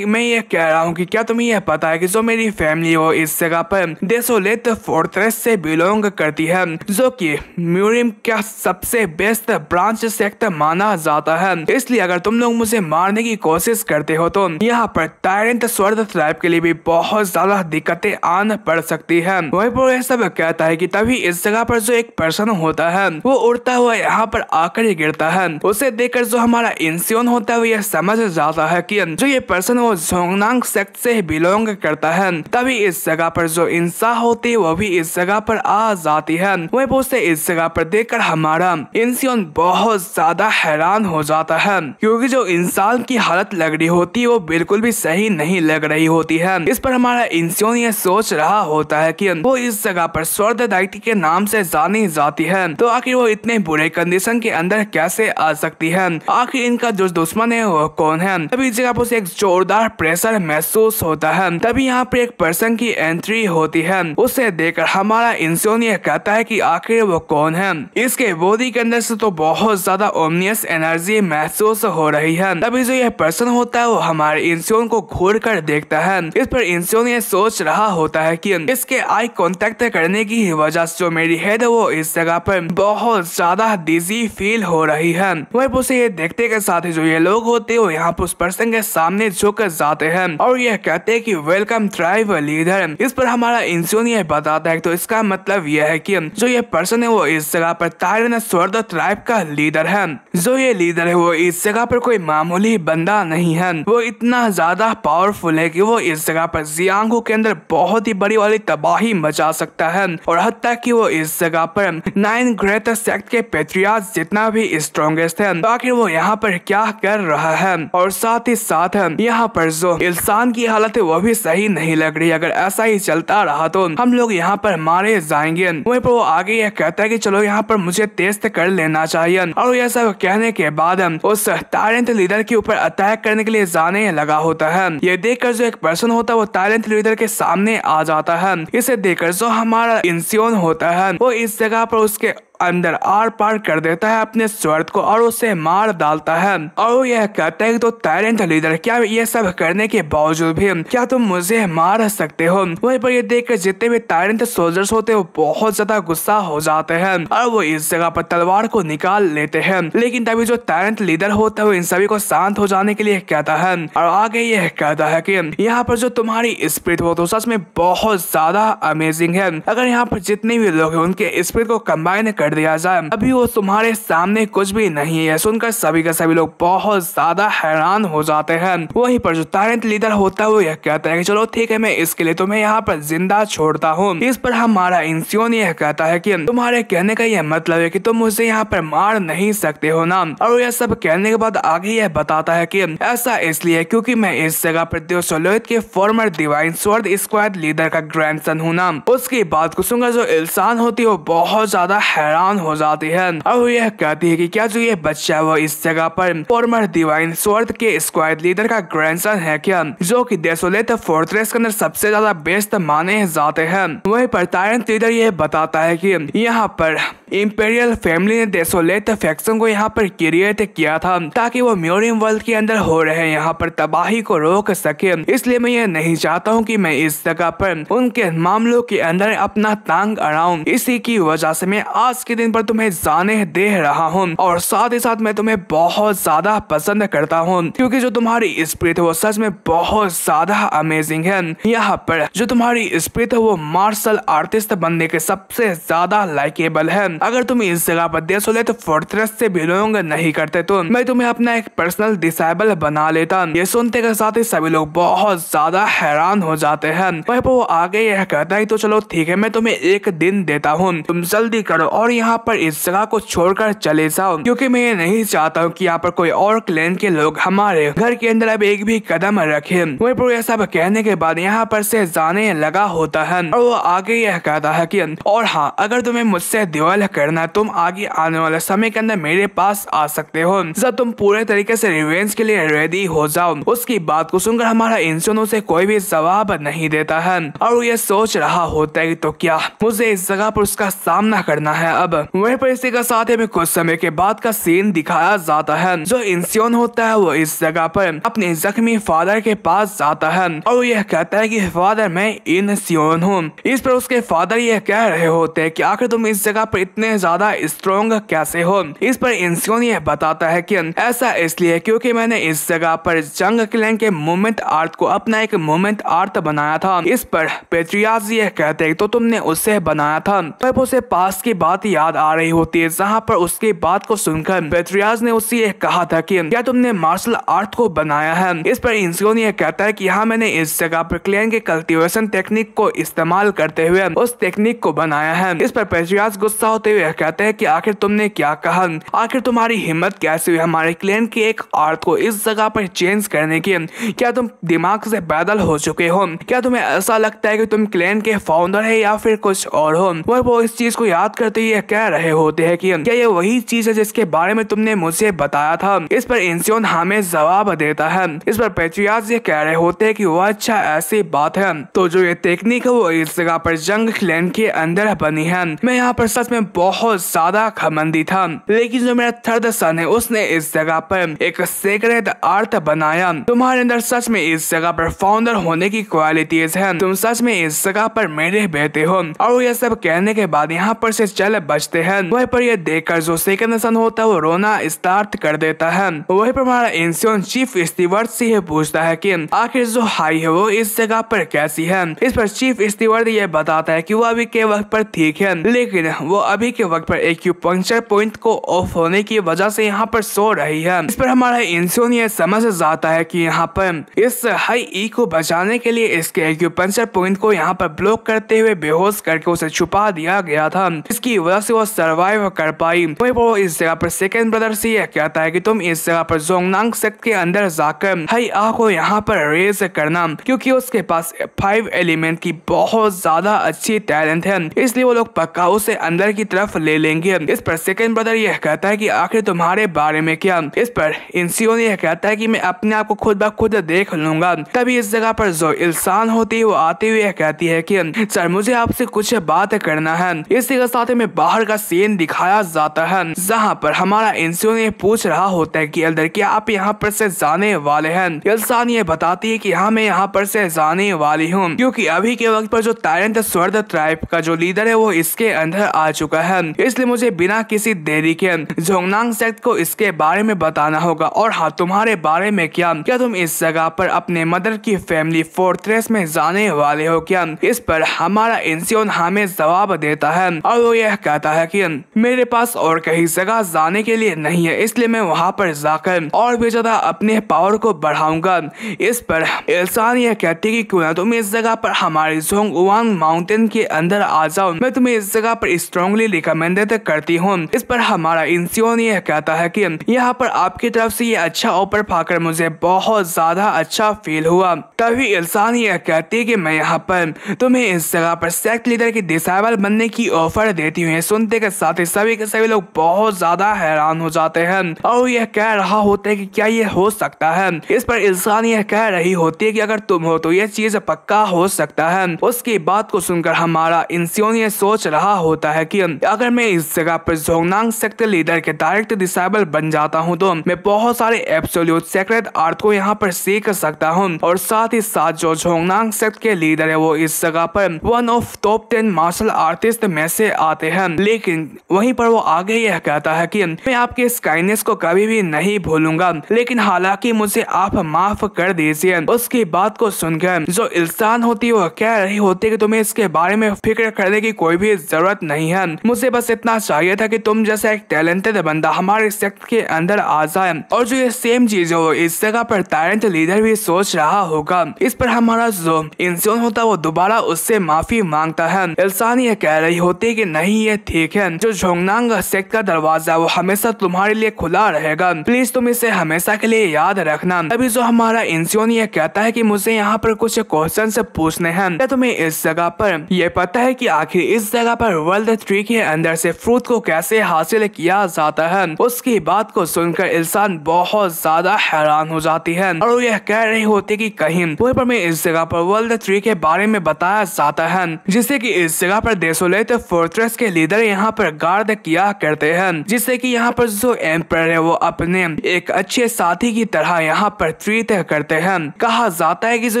S1: मैं ये कह रहा हूँ कि क्या तुम्हें यह पता है कि जो मेरी फैमिली हो इस जगह पर डेसोलेट फोर्ट्रेस से बिलोंग करती है, जो कि म्यूरियम का सबसे बेस्ट ब्रांच सेक्ट माना जाता है। इसलिए अगर तुम लोग मुझे मारने की कोशिश करते हो तो यहाँ पर टायरेंट स्वर्ड ट्राइब के लिए भी बहुत ज्यादा दिक्कतें आन पड़ सकती है। वहीं पर यह सब कहता है कि तभी इस जगह पर जो एक पर्सन होता है वो उड़ता हुआ यहाँ पर आकर ही गिरता है। उसे देखकर जो हमारा इंसियोन होता है वो यह समझ जाता है कि जो ये पर्सन वो जोंगनांग सेक्ट से बिलोंग करता है। तभी इस जगह पर जो इंसान होती है वो भी इस जगह पर आ जाती है। वहीं पर उसे इस जगह पर देखकर हमारा इंसियोन बहुत ज्यादा हैरान हो जाता है, क्योंकि जो इंसान की हालत लग रही होती है वो बिल्कुल भी सही नहीं लग रही होती है। इस पर हमारा इंसियोन ये सोच रहा होता है कि वो इस जगह पर स्वर्ड दाइटी के नाम से जानी जाती है, तो आखिर वो इतने बुरे कंडीशन के अंदर कैसे आ सकती है? आखिर इनका जो दुश्मन है वो कौन है? तभी इस जगह पर उसे एक जोरदार प्रेशर डर महसूस होता है। तभी यहाँ पे एक पर्सन की एंट्री होती है। उसे देखकर हमारा इंसान ये कहता है कि आखिर वो कौन है। इसके बॉडी के अंदर से तो बहुत ज्यादा ओमनियस एनर्जी महसूस हो रही है। तभी जो ये पर्सन होता है वो हमारे इंसान को घूर कर देखता है। इस पर इंसान ये सोच रहा होता है कि इसके आई कांटेक्ट करने की वजह से जो मेरी हेड है वो इस जगह पर बहुत ज्यादा डिजी फील हो रही है। वही उसे ये देखते के साथ ही जो ये लोग होते हैं वो यहाँ पर उस पर्सन के सामने झुक जाते हैं और ये कहते हैं कि वेलकम ट्राइब लीडर। इस पर हमारा इंसान ये बताता है तो इसका मतलब यह है कि जो ये पर्सन है वो इस जगह पर टायरन स्वॉर्ड ट्राइब का लीडर है। जो ये लीडर है वो इस जगह पर कोई मामूली बंदा नहीं है। वो इतना ज्यादा पावरफुल है कि वो इस जगह पर जियांगो के अंदर बहुत ही बड़ी वाली तबाही मचा सकता है और हत्या कि वो इस जगह पर 9 ग्रेट सेक्ट के पेट्रियार्च जितना भी स्ट्रॉन्गेस्ट है। तो आखिर वो यहाँ पर क्या कर रहा है और साथ ही साथ यहाँ पर जो इंसान की हालत है वो भी सही नहीं लग रही। अगर ऐसा ही चलता रहा तो हम लोग यहाँ पर मारे जाएंगे। वहीं पर वो आगे यह कहता है कि चलो यहाँ पर मुझे टेस्ट कर लेना चाहिए और यह सब कहने के बाद उस टायरेंट लीडर के ऊपर अटैक करने के लिए जाने लगा होता है। ये देखकर जो एक पर्सन होता है वो टायरेंट लीडर के सामने आ जाता है। इसे देखकर जो हमारा इंसान होता है वो इस जगह पर उसके अंदर आर पार कर देता है अपने स्वॉर्ड को और उसे मार डालता है और वो यह कहता है कि तो टायरेंट लीडर क्या ये सब करने के बावजूद भी क्या तुम मुझे मार सकते हो। वहीं पर ये देखकर जितने भी टायरेंट सोल्जर्स होते हैं वो बहुत ज्यादा गुस्सा हो जाते हैं और वो इस जगह पर तलवार को निकाल लेते हैं। लेकिन तभी जो टायरेंट लीडर होता है वो इन सभी को शांत हो जाने के लिए कहता है और आगे यह कहता है कि यहाँ पर जो तुम्हारी स्पिरिट हो तो सच में बहुत ज्यादा अमेजिंग है। अगर यहाँ पर जितने भी लोग हैं उनके स्पिरिट को कंबाइन कर दिया जाए अभी वो तुम्हारे सामने कुछ भी नहीं है। सुनकर सभी के सभी लोग बहुत ज्यादा हैरान हो जाते हैं। वहीं पर जो टायरेंट लीडर होता है वो यह कहता है कि चलो ठीक है मैं इसके लिए तुम्हें यहाँ पर जिंदा छोड़ता हूँ। इस पर हमारा इंसान यह कहता है कि तुम्हारे कहने का यह मतलब है कि तुम मुझे यहाँ पर मार नहीं सकते हो ना। और यह सब कहने के बाद आगे यह बताता है कि ऐसा इसलिए क्योंकि मैं इस जगह पर देवसोलोथ के farmer divine sword squad leader का ग्रैंडसन हूँ ना। उसकी बात को सुनकर जो इंसान होती है वो बहुत ज्यादा हैरान हो जाती है और वो यह कहती है कि क्या जो ये बच्चा वो इस जगह पर फॉर्मर डिवाइन स्वॉर्ड के स्क्वाड लीडर का ग्रैंडसन है क्या, जो कि डेसोलेट फोर्ट्रेस के अंदर सबसे ज्यादा बेस्ट माने जाते हैं। वहीं पर टायरेंट लीडर ये बताता है कि यहाँ पर इंपेरियल फैमिली ने डेसोलेट फैक्शन को यहाँ पर क्रिएट किया था ताकि वो म्यूरियम वर्ल्ड के अंदर हो रहे यहाँ पर तबाही को रोक सके। इसलिए मैं ये नहीं चाहता हूँ कि मैं इस जगह पर उनके मामलों के अंदर अपना टांग अड़ाऊं। इसी की वजह से मैं आज के दिन पर तुम्हें जाने दे रहा हूँ और साथ ही साथ मैं तुम्हें बहुत ज्यादा पसंद करता हूँ क्योंकि जो तुम्हारी स्पिरिट है वो सच में बहुत ज्यादा अमेजिंग है। यहाँ पर जो तुम्हारी स्पिरिट है वो मार्शल आर्टिस्ट बनने के सबसे ज्यादा लाइकेबल है। अगर तुम इस जगह पर डेसोलेट फोर्ट्रेस से बिलोंग नहीं करते तो मैं तुम्हें अपना एक पर्सनल डिसेबल बना लेता। ये सुनते के साथ ही सभी लोग बहुत ज्यादा हैरान हो जाते हैं। वहीं पर वो आगे यह कहता है तो चलो ठीक है मैं तुम्हें एक दिन देता हूँ, तुम जल्दी करो और यहाँ पर इस जगह को छोड़कर चले जाओ क्योंकि मैं ये नहीं चाहता हूँ कि यहाँ पर कोई और क्लैन के लोग हमारे घर के अंदर अब एक भी कदम रखे। वहीं पर यह सब कहने के बाद यहाँ पर से जाने लगा होता है और वो आगे यह कहता है कि और हाँ अगर तुम्हें मुझसे ड्यूल करना है तुम आगे आने वाले समय के अंदर मेरे पास आ सकते हो जब तुम पूरे तरीके से रिवेंज के लिए रेडी हो जाओ। उसकी बात को सुनकर हमारा इंसान उसे कोई भी जवाब नहीं देता है और वो ये सोच रहा होता है तो क्या मुझे इस जगह पर उसका सामना करना है। अब वहीं पर इसी का साथ में कुछ समय के बाद का सीन दिखाया जाता है। जो इंसान होता है वो इस जगह पर अपने जख्मी फादर के पास जाता है और वो यह कहता है कि फादर मैं इंसान हूँ। इस पर उसके फादर यह कह रहे होते हैं कि आखिर तुम इस जगह पर इतने ज्यादा स्ट्रॉन्ग कैसे हो। इस पर इंसान यह बताता है कि ऐसा इसलिए क्योंकि मैंने इस जगह पर जंग क्लैन के मूवमेंट आर्ट को अपना एक मूवमेंट आर्ट बनाया था। इस पर पेट्रियार्च यह कहते हैं तो तुमने उससे बनाया था। तब उसे पास की बात याद आ रही होती है जहाँ पर उसकी बात को सुनकर पेट्रियार्च ने उससे यह कहा था कि क्या तुमने मार्शल आर्ट को बनाया है। इस पर इंसान यह कहता है कि हाँ मैंने इस जगह पर क्लैन के कल्टीवेशन टेक्निक को इस्तेमाल करते हुए उस टेक्निक को बनाया है। इस पर पेट्रियार्च गुस्सा होते हुए कहते हैं कि आखिर तुमने क्या कहा, आखिर तुम्हारी हिम्मत कैसे हुई हमारे क्लैन के एक आर्ट को इस जगह पर चेंज करने की। क्या तुम दिमाग से पैदल हो चुके हो, क्या तुम्हें ऐसा लगता है कि तुम क्लैन के फाउंडर है या फिर कुछ और हो। वो इस चीज को याद करते हुए ये कह रहे होते हैं कि क्या ये वही चीज है जिसके बारे में तुमने मुझे बताया था। इस पर इंसियोन हमें जवाब देता है। इस पर पेट्रियार्च ये कह रहे होते हैं कि वो अच्छा ऐसी बात है। तो जो ये टेक्निक है वो इस जगह पर जंग क्लैन के अंदर बनी है। मैं यहाँ पर सच में बहुत ज्यादा घमंडी था, लेकिन जो मेरा थर्ड सन है उसने इस जगह पर एक सेक्रेट आर्ट बनाया। तुम्हारे अंदर सच में इस जगह पर फाउंडर होने की क्वालिटीज है। तुम सच में इस जगह पर मेरे बेटे हो। और ये सब कहने के बाद यहाँ पर से चल बचते हैं। वहीं पर ये देखकर जो सेकंड सन होता है वो रोना स्टार्ट कर देता है। वहीं पर हमारा इंसियोन चीफ स्टीवर्ड से ये पूछता है कि आखिर जो हाई है वो इस जगह पर कैसी है। इस पर चीफ स्टीवर्ड ये बताता है कि वो अभी के वक्त पर ठीक है, लेकिन वो अभी के वक्त पर एक्यूपंक्चर पॉइंट को ऑफ होने की वजह से यहाँ पर सो रही है। इस पर हमारा इंसियोन ये समझ जाता है कि यहाँ पर इस हाई ई को बचाने के लिए इसके एक्यूपंक्चर पॉइंट को यहाँ पर ब्लॉक करते हुए बेहोश करके उसे छुपा दिया गया था। इसकी वजह से वो सरवाइव कर पाई। वहीं पर वो इस जगह पर सेकंड ब्रदर से यह कहता है कि तुम इस जगह पर जोंगनांग सेक्ट के अंदर जाकर हाई आ को यहाँ पर रेज करना, क्योंकि उसके पास 5 एलिमेंट की बहुत ज्यादा अच्छी टैलेंट है, इसलिए वो लोग पक्का उसे अंदर की तरफ ले लेंगे। इस पर सेकंड ब्रदर यह कहता है कि आखिर तुम्हारे बारे में क्या। इस पर इंसियोन यह कहता है कि मैं अपने आप को खुद ब खुद देख लूंगा। तभी इस जगह पर जो इल्सान होती है वो आते हुए कहती है कि सर मुझे आपसे कुछ बात करना है। इसी के साथ में बाहर का सीन दिखाया जाता है, जहाँ पर हमारा इंसियोन ये पूछ रहा होता है कि एल्डर क्या आप यहाँ पर से जाने वाले हैं। इल्सान ये बताती है कि हाँ मैं यहाँ पर से जाने वाली हूँ, क्योंकि अभी के वक्त पर जो टायरेंट स्वर्ड ट्राइब का जो लीडर है वो इसके अंदर आ चुका है। इसलिए मुझे बिना किसी देरी के जोंगनांग सेक्ट को इसके बारे में बताना होगा। और हाँ तुम्हारे बारे में क्या तुम इस जगह पर अपने मदर की फैमिली फोर्ट्रेस में जाने वाले हो क्या। इस पर हमारा इंसियोन हमें जवाब देता है और वो यह कहता है कि मेरे पास और कहीं जगह जाने के लिए नहीं है, इसलिए मैं वहाँ पर जाकर और भी ज्यादा अपने पावर को बढ़ाऊंगा। इस पर इल्सान यह कहती है कि क्यों ना तुम इस जगह पर हमारे जोंगवांग माउंटेन के अंदर आ जाओ, मैं तुम्हें इस जगह पर स्ट्रांगली रिकमेंडेड करती हूँ। इस पर हमारा इंसियोन यह कहता है कि यहाँ पर आपकी तरफ से ये अच्छा ऑफर पाकर मुझे बहुत ज्यादा अच्छा फील हुआ। तभी इल्सान यह कहती है कि मैं यहाँ पर तुम्हें इस जगह पर सेक्ट लीडर की डिसेबल बनने की ऑफर देती हूँ। सुनते के साथ ही सभी के सभी लोग बहुत ज्यादा हैरान हो जाते हैं और यह कह रहा होता है कि क्या ये हो सकता है। इस पर इल्सान यह कह रही होती है कि अगर तुम हो तो यह चीज पक्का हो सकता है। उसकी बात को सुनकर हमारा इंसियोन ये सोच रहा होता है कि अगर मैं इस जगह पर जोंगनांग सेक्ट लीडर के डायरेक्ट डिसेबल बन जाता हूँ तो मैं बहुत सारे एब्सोल्यूट सेक्रेट आर्ट को यहाँ पर सीख सकता हूँ। और साथ ही साथ जो जोंगनांग सेक्ट के लीडर है वो इस जगह पर one of top 10 martial artist में से आते हैं। लेकिन वहीं पर वो आगे यह कहता है कि मैं आपके इस काइंडनेस को कभी भी नहीं भूलूंगा, लेकिन हालांकि मुझे आप माफ कर दीजिए। उसकी बात को सुनकर जो इल्सान होती है वो कह रही होती है कि तुम्हें इसके बारे में फिक्र करने की कोई भी जरूरत नहीं है, मुझे बस इतना चाहिए था कि तुम जैसा एक टैलेंटेड बंदा हमारे सेक्ट के अंदर आ जाए। और जो ये सेम चीज है वो इस जगह पर टायरेंट लीडर भी सोच रहा होगा। इस पर हमारा जो इंसियोन होता है वो दोबारा उससे माफी मांगता है। इल्सान ये कह रही होती है कि नहीं ये ठीक है, जो जोंगनांग सेक्ट का दरवाजा वो हमेशा तुम्हारे लिए खुला रहेगा, प्लीज तुम इसे हमेशा के लिए याद रखना। अभी जो हमारा इंसियोन ये कहता है कि मुझे यहाँ पर कुछ क्वेश्चन से पूछने हैं। क्या तुम्हें इस जगह पर ये पता है कि आखिर इस जगह पर वर्ल्ड ट्री के अंदर से फ्रूट को कैसे हासिल किया जाता है। उसकी बात को सुनकर इल्सान बहुत ज्यादा हैरान हो जाती है और यह कह रही होती कि कहीं वहीं पर मैं इस जगह पर वर्ल्ड ट्री के बारे में बताया जाता है, जिससे कि इस जगह पर डेसोलेट फोर्ट्रेस के लीडर यहाँ पर गार्ड किया करते हैं, जिससे कि यहाँ पर जो एम्पर है वो अपने एक अच्छे साथी की तरह यहाँ पर ट्रीट करते हैं। कहा जाता है कि जो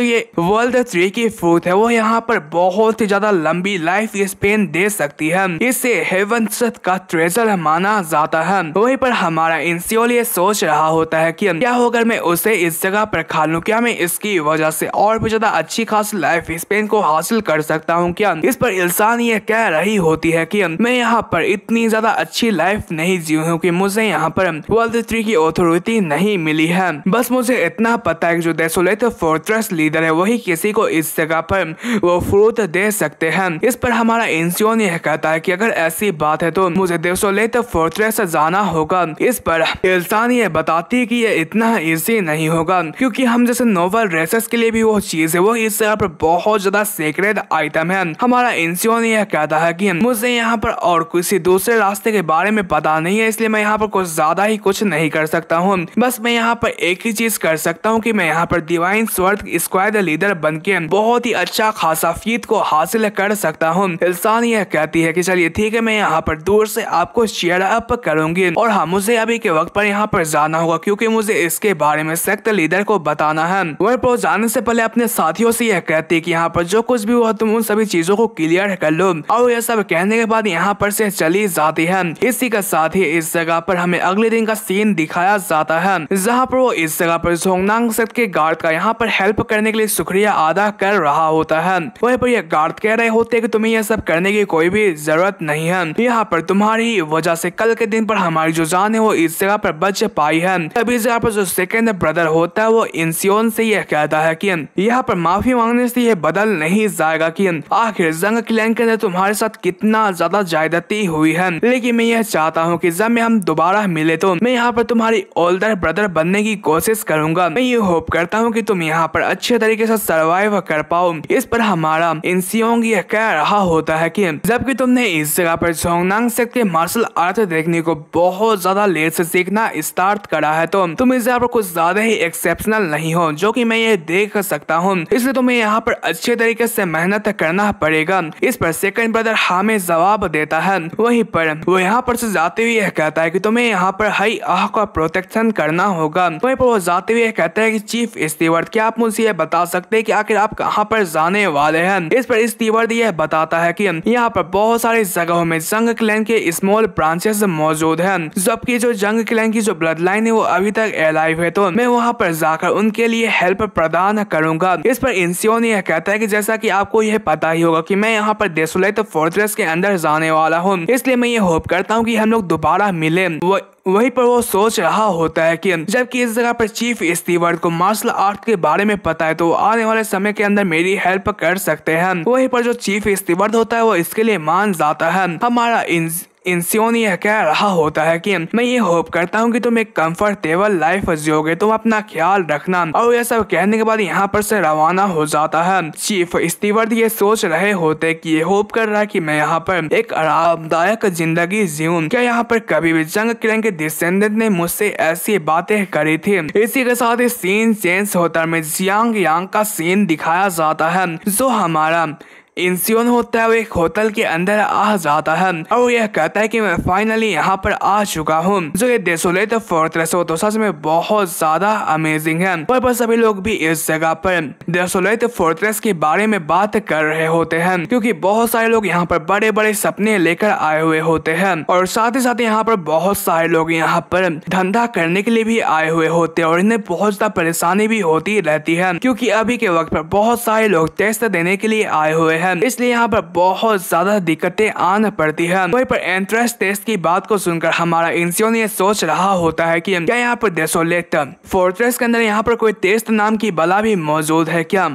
S1: ये वर्ल्ड ट्री की फ्रूट है वो यहाँ पर बहुत ही ज्यादा लंबी लाइफ स्पेन दे सकती है, इसे हेवन का ट्रेजर माना जाता है। वहीं पर हमारा इंसियोन ये सोच रहा होता है कि क्या होगा मैं उसे इस जगह पर खा लूं, क्या मैं इसकी वजह से और भी ज्यादा अच्छी खास लाइफ स्पेन को हासिल कर सकता हूँ क्या। इस पर इल्सान ये कह रही होती है कि मैं यहाँ पर इतनी ज्यादा अच्छी लाइफ नहीं जी हूँ कि मुझे यहाँ पर वर्ल्ड ट्री की अथॉरिटी नहीं मिली है, बस मुझे इतना पता है कि जो डेसोलेट फोर्ट्रेस लीडर है वही किसी को इस जगह पर वो फ्रूट दे सकते हैं। इस पर हमारा इंसियोन यह कहता है कि अगर ऐसी बात है तो मुझे डेसोलेट फोर्ट्रेस जाना होगा। इस पर इल्सान ये बताती है कि ये इतना इजी नहीं होगा, क्योंकि हम जैसे नोबल रेसेस के लिए भी वो चीज है वो इस जगह पर बहुत ज्यादा सीक्रेट आइटम है। हमारा इंसियोन यह कहता है कि मुझे यहाँ पर और किसी दूसरे रास्ते के बारे में पता नहीं है, इसलिए मैं यहाँ पर कुछ ज्यादा ही कुछ नहीं कर सकता हूँ। बस मैं यहाँ पर एक ही चीज कर सकता हूँ कि मैं यहाँ पर डिवाइन स्वॉर्ड स्क्वाड लीडर बनके बहुत ही अच्छा खासा फीट को हासिल कर सकता हूँ। इंसान यह कहती है कि चलिए ठीक है, मैं यहाँ पर दूर से आपको चीयर अप करूंगी और हाँ, मुझे अभी के वक्त पर यहाँ पर जाना होगा क्योंकि मुझे इसके बारे में सेक्ट लीडर को बताना है। वहीं पर जाने से पहले अपने साथियों से यह कहती है कि यहाँ पर जो कुछ भी हुआ तुम उन सभी चीजों को क्लियर कर लो, और यह सब कहने के बाद यहाँ पर से चली जाती है। इसी के साथ ही इस जगह पर हमें अगले दिन का सीन दिखाया जाता है, जहाँ पर वो इस जगह पर जोंगनांग सेक्ट के गार्ड का यहाँ पर हेल्प करने के लिए शुक्रिया अदा कर रहा होता है। वहीं पर यह गार्ड कह रहे होते हैं कि तुम्हें यह सब करने की कोई भी जरूरत नहीं है, यहाँ पर तुम्हारी वजह से कल के दिन पर हमारी जो जान है वो इस जगह पर बच पाई है। तभी इस जगह पर जो सेकंड ब्रदर होता है वो इंसियोन से यह कहता है कि यहाँ पर माफी मांगने से यह बदल नहीं जाएगा कि आखिर जंग क्लैन के अंदर तुम्हारे साथ कितना ज्यादा ज्यादती हुई है, लेकिन मैं यह चाहता हूँ कि जब मैं हम दोबारा मिले तो मैं यहाँ पर तुम्हारी ओल्डर ब्रदर बनने की कोशिश करूंगा। मैं ये होप करता हूँ कि तुम यहाँ पर अच्छे तरीके से सर्वाइव कर पाओ। इस पर हमारा इंसियोंग यह कह रहा होता है कि जबकि तुमने इस जगह पर जोंगनांग सेक्ट के मार्शल आर्ट देखने को बहुत ज्यादा लेट से सीखना स्टार्ट करा है, तो तुम इस जगह पर कुछ ज्यादा ही एक्सेप्शनल नहीं हो, जो कि मैं ये देख सकता हूँ, इसलिए तुम्हें यहाँ पर अच्छे तरीके से मेहनत करना पड़ेगा। इस पर सेकंड ब्रदर हाँ में जवाब देता है। वहीं पर वो यहाँ पर से जाते हुए यह कहता है कि तुम्हें यहाँ पर हाई आह का प्रोटेक्शन करना होगा। वहीं पर वो जाते हुए कहता है कि चीफ स्टीवर्ड, क्या आप मुझे ये बता सकते हैं कि आखिर आप कहाँ पर जाने वाले हैं? इस पर स्टीवर्ड यह बताता है कि यहाँ पर बहुत सारी जगहों में जंग क्लैन के स्मॉल ब्रांचेस मौजूद हैं, जबकि जो जंग क्लैन की जो ब्लड लाइन है वो अभी तक अलाइव है, तो मैं वहाँ पर जाकर उनके लिए हेल्प प्रदान करूंगा। इस पर इंसियोन यह कहता है कि जैसा कि आपको यह पता ही होगा कि मैं यहाँ पर डेसोलेट फोर्ट्रेस के अंदर जाने वाला हूँ, इसलिए मैं ये होप करता हूँ कि हम लोग दोबारा मिले। वहीं पर वो सोच रहा होता है कि जबकि इस जगह पर चीफ स्टीवर्ड को मार्शल आर्ट के बारे में पता है तो आने वाले समय के अंदर मेरी हेल्प कर सकते हैं। वहीं पर जो चीफ स्टीवर्ड होता है वो इसके लिए मान जाता है। हमारा इंसियोन यह कह रहा होता है कि मैं ये होप करता हूँ कि तुम एक कंफर्टेबल लाइफ जियोगे, तुम अपना ख्याल रखना, और यह सब कहने के बाद यहाँ पर से रवाना हो जाता है। चीफ स्टीवर्ड ये सोच रहे होते कि ये होप कर रहा है कि मैं यहाँ पर एक आरामदायक जिंदगी जीऊं। क्या यहाँ पर कभी भी जंग क्लैन के डिसेंडेंट ने मुझसे ऐसी बातें करी थी? इसी के साथ ही सीन चेंज होता है, जियांग यांग का सीन दिखाया जाता है। जो हमारा इंसियोन होता है वो एक होटल के अंदर आ जाता है और यह कहता है कि मैं फाइनली यहाँ पर आ चुका हूँ। जो ये डेसोलेट फोर्ट्रेस हो तो सच में बहुत ज्यादा अमेजिंग है। पर सभी लोग भी इस जगह पर डेसोलेट फोर्ट्रेस के बारे में बात कर रहे होते हैं, क्योंकि बहुत सारे लोग यहाँ पर बड़े बड़े सपने लेकर आए हुए होते हैं, और साथ ही साथ यहाँ पर बहुत सारे लोग यहाँ पर धंधा करने के लिए भी आए हुए होते हैं, और इन्हें बहुत ज्यादा परेशानी भी होती रहती है, क्योंकि अभी के वक्त पर बहुत सारे लोग टेस्ट देने के लिए आए हुए हैं, इसलिए यहाँ पर बहुत ज्यादा दिक्कतें आना पड़ती है। वहीं पर एंट्रेंस टेस्ट की बात को सुनकर हमारा इंसियोन ये सोच रहा होता है कि क्या यहाँ पर डेसोलेट फोर्ट्रेस के अंदर यहाँ पर कोई टेस्ट नाम की बला भी मौजूद है क्या?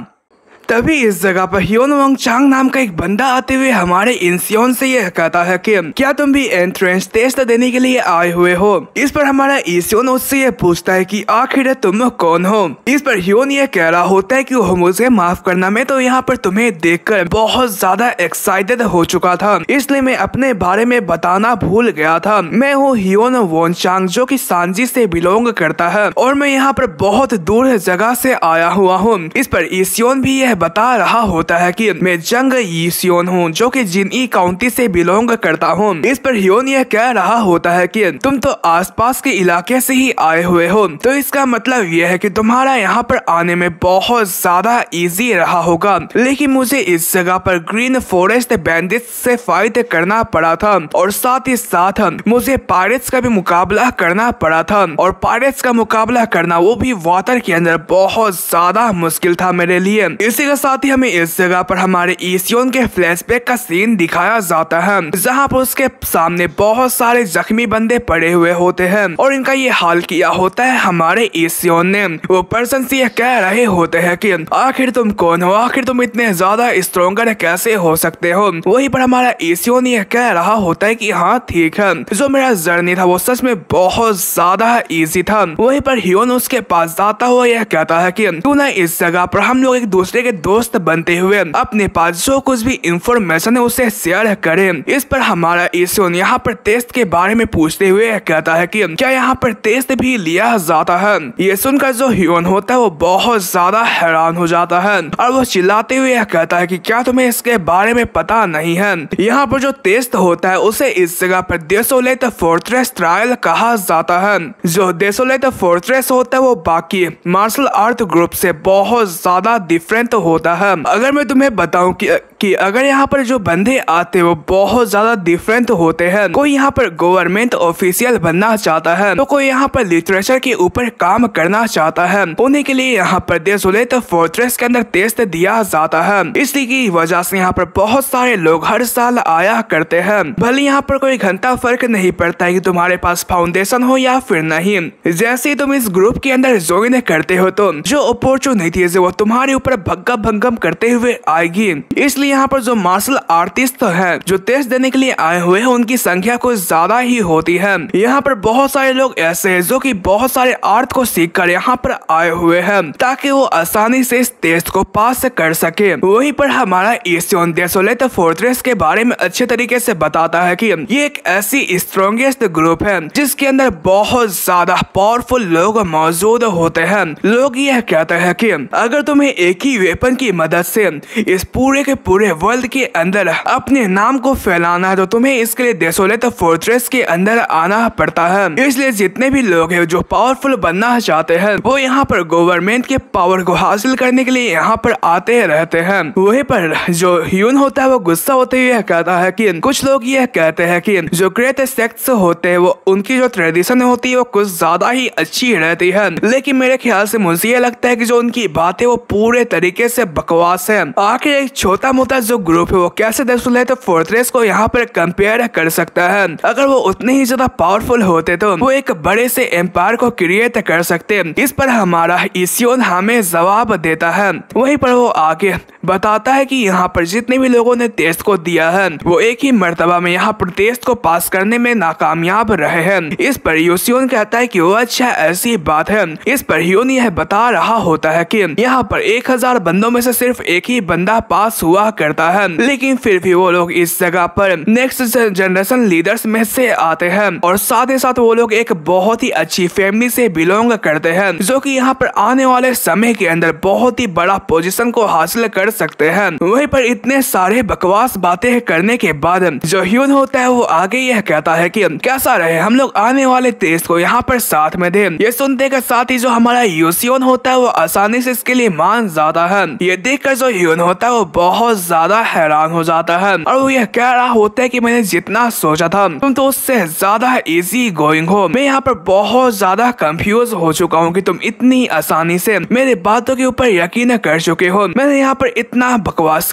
S1: तभी इस जगह पर हियोन वांग चांग नाम का एक बंदा आते हुए हमारे इंसियोन से यह कहता है कि क्या तुम भी एंट्रेंस टेस्ट देने के लिए आए हुए हो? इस पर हमारा इंसियोन उससे यह पूछता है कि आखिर तुम कौन हो? इस पर हियोन यह कह रहा होता है कि वो मुझे माफ करना, मैं तो यहाँ पर तुम्हें देखकर बहुत ज्यादा एक्साइटेड हो चुका था, इसलिए मैं अपने बारे में बताना भूल गया था। मैं हूँ हियोन वांग चांग, जो कि सांजी से बिलोंग करता है, और मैं यहाँ पर बहुत दूर जगह से आया हुआ हूँ। इस पर इंसियोन भी यह बता रहा होता है कि मैं जंग यीसियोन हूँ, जो कि जिनई काउंटी से बिलोंग करता हूँ। इस पर हियोन यह कह रहा होता है कि तुम तो आसपास के इलाके से ही आए हुए हो, तो इसका मतलब यह है कि तुम्हारा यहाँ पर आने में बहुत ज्यादा इजी रहा होगा, लेकिन मुझे इस जगह पर ग्रीन फॉरेस्ट बैंडिट्स से फाइट करना पड़ा था, और साथ ही साथ मुझे पायरेट्स का भी मुकाबला करना पड़ा था, और पायरेट्स का मुकाबला करना वो भी वाटर के अंदर बहुत ज्यादा मुश्किल था मेरे लिए। इसी के साथ ही हमें इस जगह पर हमारे इंसियोन के फ्लैशबैक का सीन दिखाया जाता है, जहाँ पर उसके सामने बहुत सारे जख्मी बंदे पड़े हुए होते हैं, और इनका ये हाल किया होता है हमारे इंसियोन ने। वो पर्सन से यह कह रहे होते हैं कि आखिर तुम कौन हो, आखिर तुम इतने ज्यादा स्ट्रॉन्गर कैसे हो सकते हो? वहीं पर हमारा इंसियोन यह कह रहा होता है कि हाँ ठीक है, जो मेरा जर्नी था वो सच में बहुत ज्यादा इजी था। वहीं पर हियोन उसके पास जाता हुआ यह कहता है कि तू ना इस जगह पर हम लोग एक दूसरे के दोस्त बनते हुए अपने पास जो कुछ भी इंफॉर्मेशन है उसे शेयर करे। इस पर हमारा ईशोन यहाँ पर टेस्ट के बारे में पूछते हुए कहता है कि क्या यहाँ पर टेस्ट भी लिया जाता है। ये सुनकर जो ह्यून होता है वो बहुत ज्यादा हैरान हो जाता है और वो चिल्लाते हुए कहता है कि क्या तुम्हें इसके बारे में पता नहीं है। यहाँ पर जो टेस्ट होता है उसे इस जगह पर डेसोलेट फोर्ट्रेस ट्रायल कहा जाता है। जो डेसोलेट फोर्ट्रेस होता है वो बाकी मार्शल आर्ट ग्रुप से बहुत ज्यादा डिफरेंट होता है। अगर मैं तुम्हें बताऊं कि अगर यहाँ पर जो बंदे आते हैं वो बहुत ज्यादा डिफरेंट होते हैं। कोई यहाँ पर गवर्नमेंट ऑफिशियल बनना चाहता है तो कोई यहाँ पर लिटरेचर के ऊपर काम करना चाहता है। उन्हीं के लिए यहाँ पर डेसोलेट फोर्ट्रेस के अंदर टेस्ट दिया जाता है। इसलिए की वजह से यहाँ पर बहुत सारे लोग हर साल आया करते हैं। भले यहाँ पर कोई घंटा फर्क नहीं पड़ता है कि तुम्हारे पास फाउंडेशन हो या फिर नहीं। जैसे ही तुम इस ग्रुप के अंदर ज्वाइन करते हो तो जो अपॉर्चुनिटीज है वो तुम्हारे ऊपर भग्गा भंगम करते हुए आएगी। इसलिए यहाँ पर जो मार्शल आर्टिस्ट है जो टेस्ट देने के लिए आए हुए हैं उनकी संख्या कुछ ज्यादा ही होती है। यहाँ पर बहुत सारे लोग ऐसे हैं जो कि बहुत सारे आर्ट को सीख कर यहाँ पर आए हुए हैं ताकि वो आसानी से इस टेस्ट को पास कर सके। वहीं पर हमारा ईशोन डेसोलेट फोर्ट्रेस के बारे में अच्छे तरीके से बताता है कि ये एक ऐसी स्ट्रॉन्गेस्ट ग्रुप है जिसके अंदर बहुत ज्यादा पावरफुल लोग मौजूद होते हैं। लोग यह कहते हैं कि अगर तुम्हें एक ही वेपन की मदद से इस पूरे के पूरे वर्ल्ड के अंदर अपने नाम को फैलाना है तो तुम्हें इसके लिए डेसोलेट फोर्ट्रेस के अंदर आना पड़ता है। इसलिए जितने भी लोग हैं जो पावरफुल बनना चाहते हैं वो यहाँ पर गवर्नमेंट के पावर को हासिल करने के लिए यहाँ पर आते रहते हैं। वहीं पर जो ह्यून होता है वो गुस्सा होते हुए कहता है कि कुछ लोग यह कहते हैं कि जो ग्रेट सेक्ट्स होते हैं वो उनकी जो ट्रेडिशन होती है वो कुछ ज्यादा ही अच्छी रहती है, लेकिन मेरे ख्याल से मुझे ये लगता है कि जो उनकी बातें वो पूरे तरीके से बकवास है। आखिर एक छोटा मोटा जो ग्रुप है वो कैसे डेसोलेट फोर्ट्रेस को यहाँ पर कंपेयर कर सकता है। अगर वो उतने ही ज्यादा पावरफुल होते तो वो एक बड़े से एम्पायर को क्रिएट कर सकते। इस पर हमारा ईशोन हमें जवाब देता है। वहीं पर वो आगे बताता है कि यहाँ पर जितने भी लोगों ने टेस्ट को दिया है वो एक ही मर्तबा में यहाँ पर टेस्ट को पास करने में नाकामयाब रहे हैं। इस पर ईशोन कहता है कि वो अच्छा ऐसी बात है। इस पर ह्यून यह बता रहा होता है कि यहाँ पर 1000 बंदों में से सिर्फ एक ही बंदा पास हुआ करता है, लेकिन फिर भी वो लोग इस जगह पर नेक्स्ट जनरेशन लीडर्स में से आते हैं और साथ ही साथ वो लोग एक बहुत ही अच्छी फैमिली से बिलोंग करते हैं जो कि यहाँ पर आने वाले समय के अंदर बहुत ही बड़ा पोजीशन को हासिल कर सकते हैं। वहीं पर इतने सारे बकवास बातें करने के बाद जो ह्यून होता है वो आगे यह कहता है कि कैसा रहे हम लोग आने वाले टेस्ट को यहाँ पर साथ में दे। ये सुनते के साथ ही जो हमारा यूसियोन होता है वो आसानी से इसके लिए मान जाता है। ये देखकर जो ह्यून होता है वो बहुत ज्यादा हैरान हो जाता है और वो यह कह रहा होता है कि मैंने जितना सोचा था तुम तो उससे ज्यादा इजी गोइंग हो। मैं यहाँ पर बहुत ज्यादा कंफ्यूज हो चुका हूँ कि तुम इतनी आसानी से मेरे बातों के ऊपर यकीन कर चुके हो। मैंने यहाँ पर इतना बकवास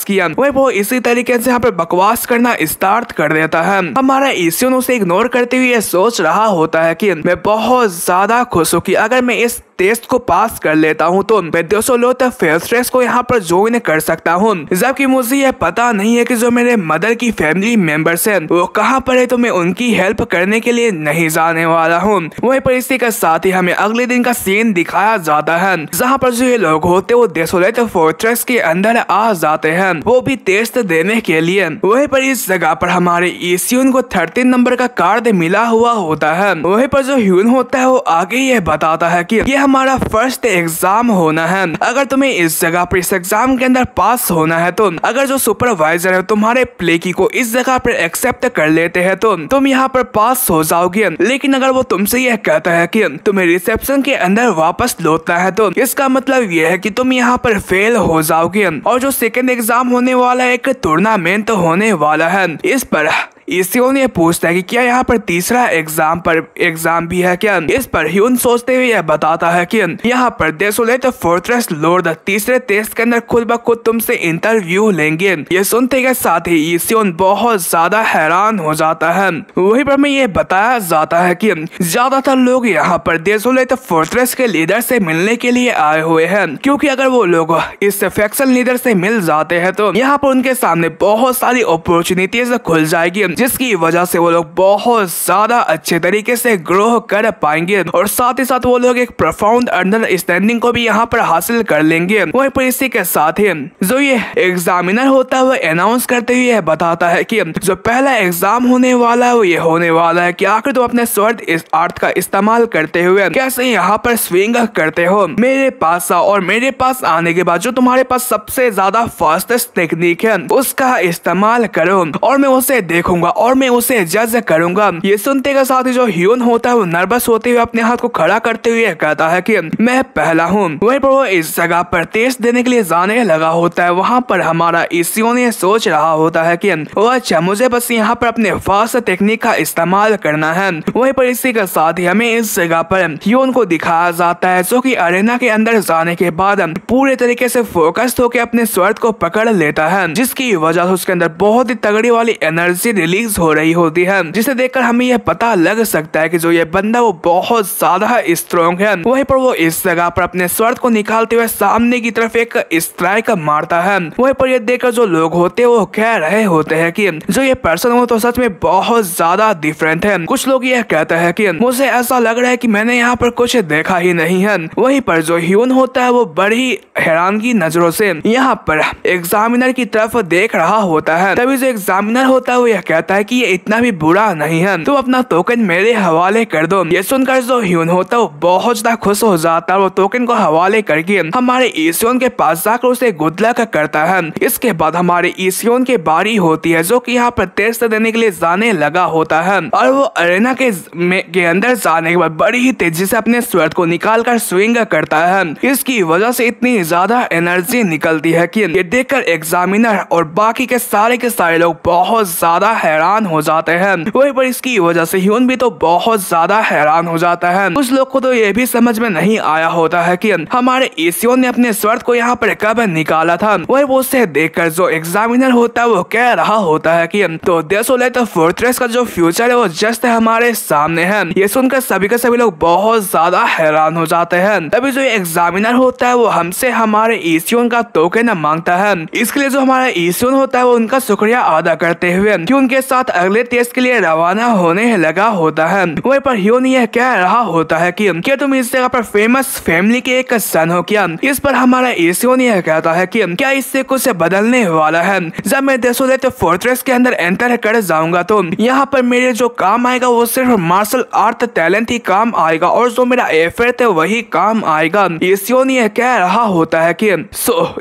S1: किया वो इसी तरीके से यहाँ पर बकवास करना स्टार्ट कर देता है। हमारा ईशोन उसे इग्नोर करते हुए सोच रहा होता है कि मैं बहुत ज्यादा खुश हूँ कि अगर मैं इस टेस्ट को पास कर लेता हूँ तो मैं डेसोलेट फोर्ट्रेस को यहाँ पर ज्वाइन कर सकता हूँ, जबकि मुझे यह पता नहीं है कि जो मेरे मदर की फैमिली मेंबर्स हैं वो कहाँ पर है, तो मैं उनकी हेल्प करने के लिए नहीं जाने वाला हूँ। वहीं पर इसी के साथ ही हमें अगले दिन का सीन दिखाया जाता है जहाँ पर जो ये लोग होते वो डेसोलेट फोर्ट्रेस के अंदर आ जाते हैं, वो भी टेस्ट देने के लिए। वहीं पर इस जगह पर हमारे ईशोन को 13 नंबर का कार्ड मिला हुआ होता है। वहीं पर जो ह्यून होता है वो आगे ये बताता है कि ये हमारा फर्स्ट एग्जाम होना है। अगर तुम्हें इस जगह पर इस एग्जाम के अंदर पास होना है तो अगर जो सुपरवाइजर है तुम्हारे प्ले की को इस जगह पर एक्सेप्ट कर लेते हैं तो तुम यहाँ पर पास हो जाओगे, लेकिन अगर वो तुमसे यह कहता है कि तुम्हें रिसेप्शन के अंदर वापस लौटना है तो इसका मतलब यह है कि तुम यहाँ पर फेल हो जाओगे और जो सेकंड एग्जाम होने वाला है एक टूर्नामेंट होने वाला है। इस पर ईशोन ये पूछता है कि क्या यहाँ पर तीसरा एग्जाम भी है क्या। इस पर ह्यून सोचते हुए यह बताता है कि यहाँ पर डेसोलेट फोर्ट्रेस लॉर्ड तीसरे टेस्ट के अंदर खुद ब खुद तुमसे इंटरव्यू लेंगे। ये सुनते के साथ ही ईशोन बहुत ज्यादा हैरान हो जाता है। वहीं पर हमें ये बताया जाता है कि ज्यादातर लोग यहाँ पर डेसोलेट फोर्ट्रेस के लीडर से मिलने के लिए आए हुए हैं, क्योंकि अगर वो लोग इस फैक्शन लीडर से मिल जाते हैं तो यहाँ पर उनके सामने बहुत सारी अपॉर्चुनिटीज खुल जाएगी जिसकी वजह से वो लोग बहुत ज्यादा अच्छे तरीके से ग्रो कर पाएंगे और साथ ही साथ वो लोग एक प्रोफाउंड अंडरस्टैंडिंग को भी यहाँ पर हासिल कर लेंगे। वहीं पर इसी के साथ ही जो ये एग्जामिनर होता है वो अनाउंस करते हुए बताता है कि जो पहला एग्जाम होने वाला है वो ये होने वाला है कि आखिर तुम अपने स्वर्ड आर्ट का इस्तेमाल करते हुए कैसे यहाँ पर स्विंग करते हो। मेरे पास आओ और मेरे पास आने के बाद जो तुम्हारे पास सबसे ज्यादा फास्टेस्ट टेक्निक है उसका इस्तेमाल करो और मैं उसे देखूंगा और मैं उसे जज करूंगा। ये सुनते के साथ ही जो ह्यून होता है वो नर्वस होते हुए अपने हाथ को खड़ा करते हुए कहता है कि मैं पहला हूँ। वहीं पर वो इस जगह पर टेस्ट देने के लिए जाने लगा होता है। वहाँ पर हमारा ईसियोन ये सोच रहा होता है कि अच्छा मुझे बस यहाँ पर अपने फास्ट टेक्निक का इस्तेमाल करना है। वहीं पर इसी के साथ ही हमें इस जगह पर ह्यून को दिखाया जाता है जो कि अरेना के अंदर जाने के बाद पूरे तरीके से फोकस्ड होकर अपने स्वर्ड को पकड़ लेता है, जिसकी वजह से उसके अंदर बहुत ही तगड़ी वाली एनर्जी रिलीज हो रही होती है, जिसे देखकर हमें यह पता लग सकता है कि जो ये बंदा वो बहुत ज्यादा स्ट्रॉन्ग है। वहीं पर वो इस जगह पर अपने स्वर्ड को निकालते हुए सामने की तरफ एक स्ट्राइक मारता है। वहीं पर ये देखकर जो लोग होते हैं वो कह रहे होते हैं कि जो ये पर्सन वो तो सच में बहुत ज्यादा डिफरेंट है। कुछ लोग यह कहते हैं कि मुझे ऐसा लग रहा है कि मैंने यहाँ पर कुछ देखा ही नहीं है। वहीं पर जो ह्यून होता है वो बड़ी हैरानगी नजरों से यहाँ पर एग्जामिनर की तरफ देख रहा होता है। तभी जो एग्जामिनर होता है वो यह कहता है कि ये इतना भी बुरा नहीं है, तुम अपना टोकन मेरे हवाले कर दो। ये सुनकर जो ह्यून होता है वो बहुत ज्यादा खुश हो जाता है। वो टोकन को हवाले करके हमारे ईसियोन के पास जाकर उसे गुड लक करता है। इसके बाद हमारे ईसियोन के बारी होती है जो कि यहाँ पर टेस्ट देने के लिए जाने लगा होता है और वो अरेना के अंदर जाने के बाद बड़ी ही तेजी से अपने स्वर्ड को निकाल कर स्विंग करता है। इसकी वजह से इतनी ज्यादा एनर्जी निकलती है कि ये देखकर एग्जामिनर और बाकी के सारे लोग बहुत ज्यादा हैरान हो जाते हैं। वहीं पर इसकी वजह से ह्यून भी तो बहुत ज्यादा हैरान हो जाता है। कुछ लोग को तो ये भी समझ में नहीं आया होता है कि हमारे ईसियोन ने अपने स्वर्ड को यहाँ पर कब निकाला था। वही वो उसे देखकर जो एग्जामिनर होता है वो कह रहा होता है कि तो डेसोलेट फोर्ट्रेस का जो फ्यूचर है वो जस्ट हमारे सामने है। ये सुनकर सभी के सभी लोग बहुत ज्यादा हैरान हो जाते हैं। तभी जो एग्जामिनर होता है वो हमसे हमारे ईसियोन का टोकन मांगता है। इसके लिए जो हमारा ईसियोन होता है वो उनका शुक्रिया अदा करते हुए कि उनके साथ अगले टेस्ट के लिए रवाना होने लगा होता है। वहीं पर ह्यून यह कह रहा होता है कि क्या तुम इस जगह पर फेमस फैमिली के एक सन हो क्या। इस पर हमारा ईसियोन यह कहता है कि क्या इससे कुछ बदलने वाला है। जब मैं डेसोलेट फोर्ट्रेस के अंदर एंटर कर जाऊंगा तो यहाँ पर मेरे जो काम आएगा वो सिर्फ मार्शल आर्ट टैलेंट ही काम आएगा और जो मेरा एफर्ट है वही काम आएगा। ईसियोन यह कह रहा होता है कि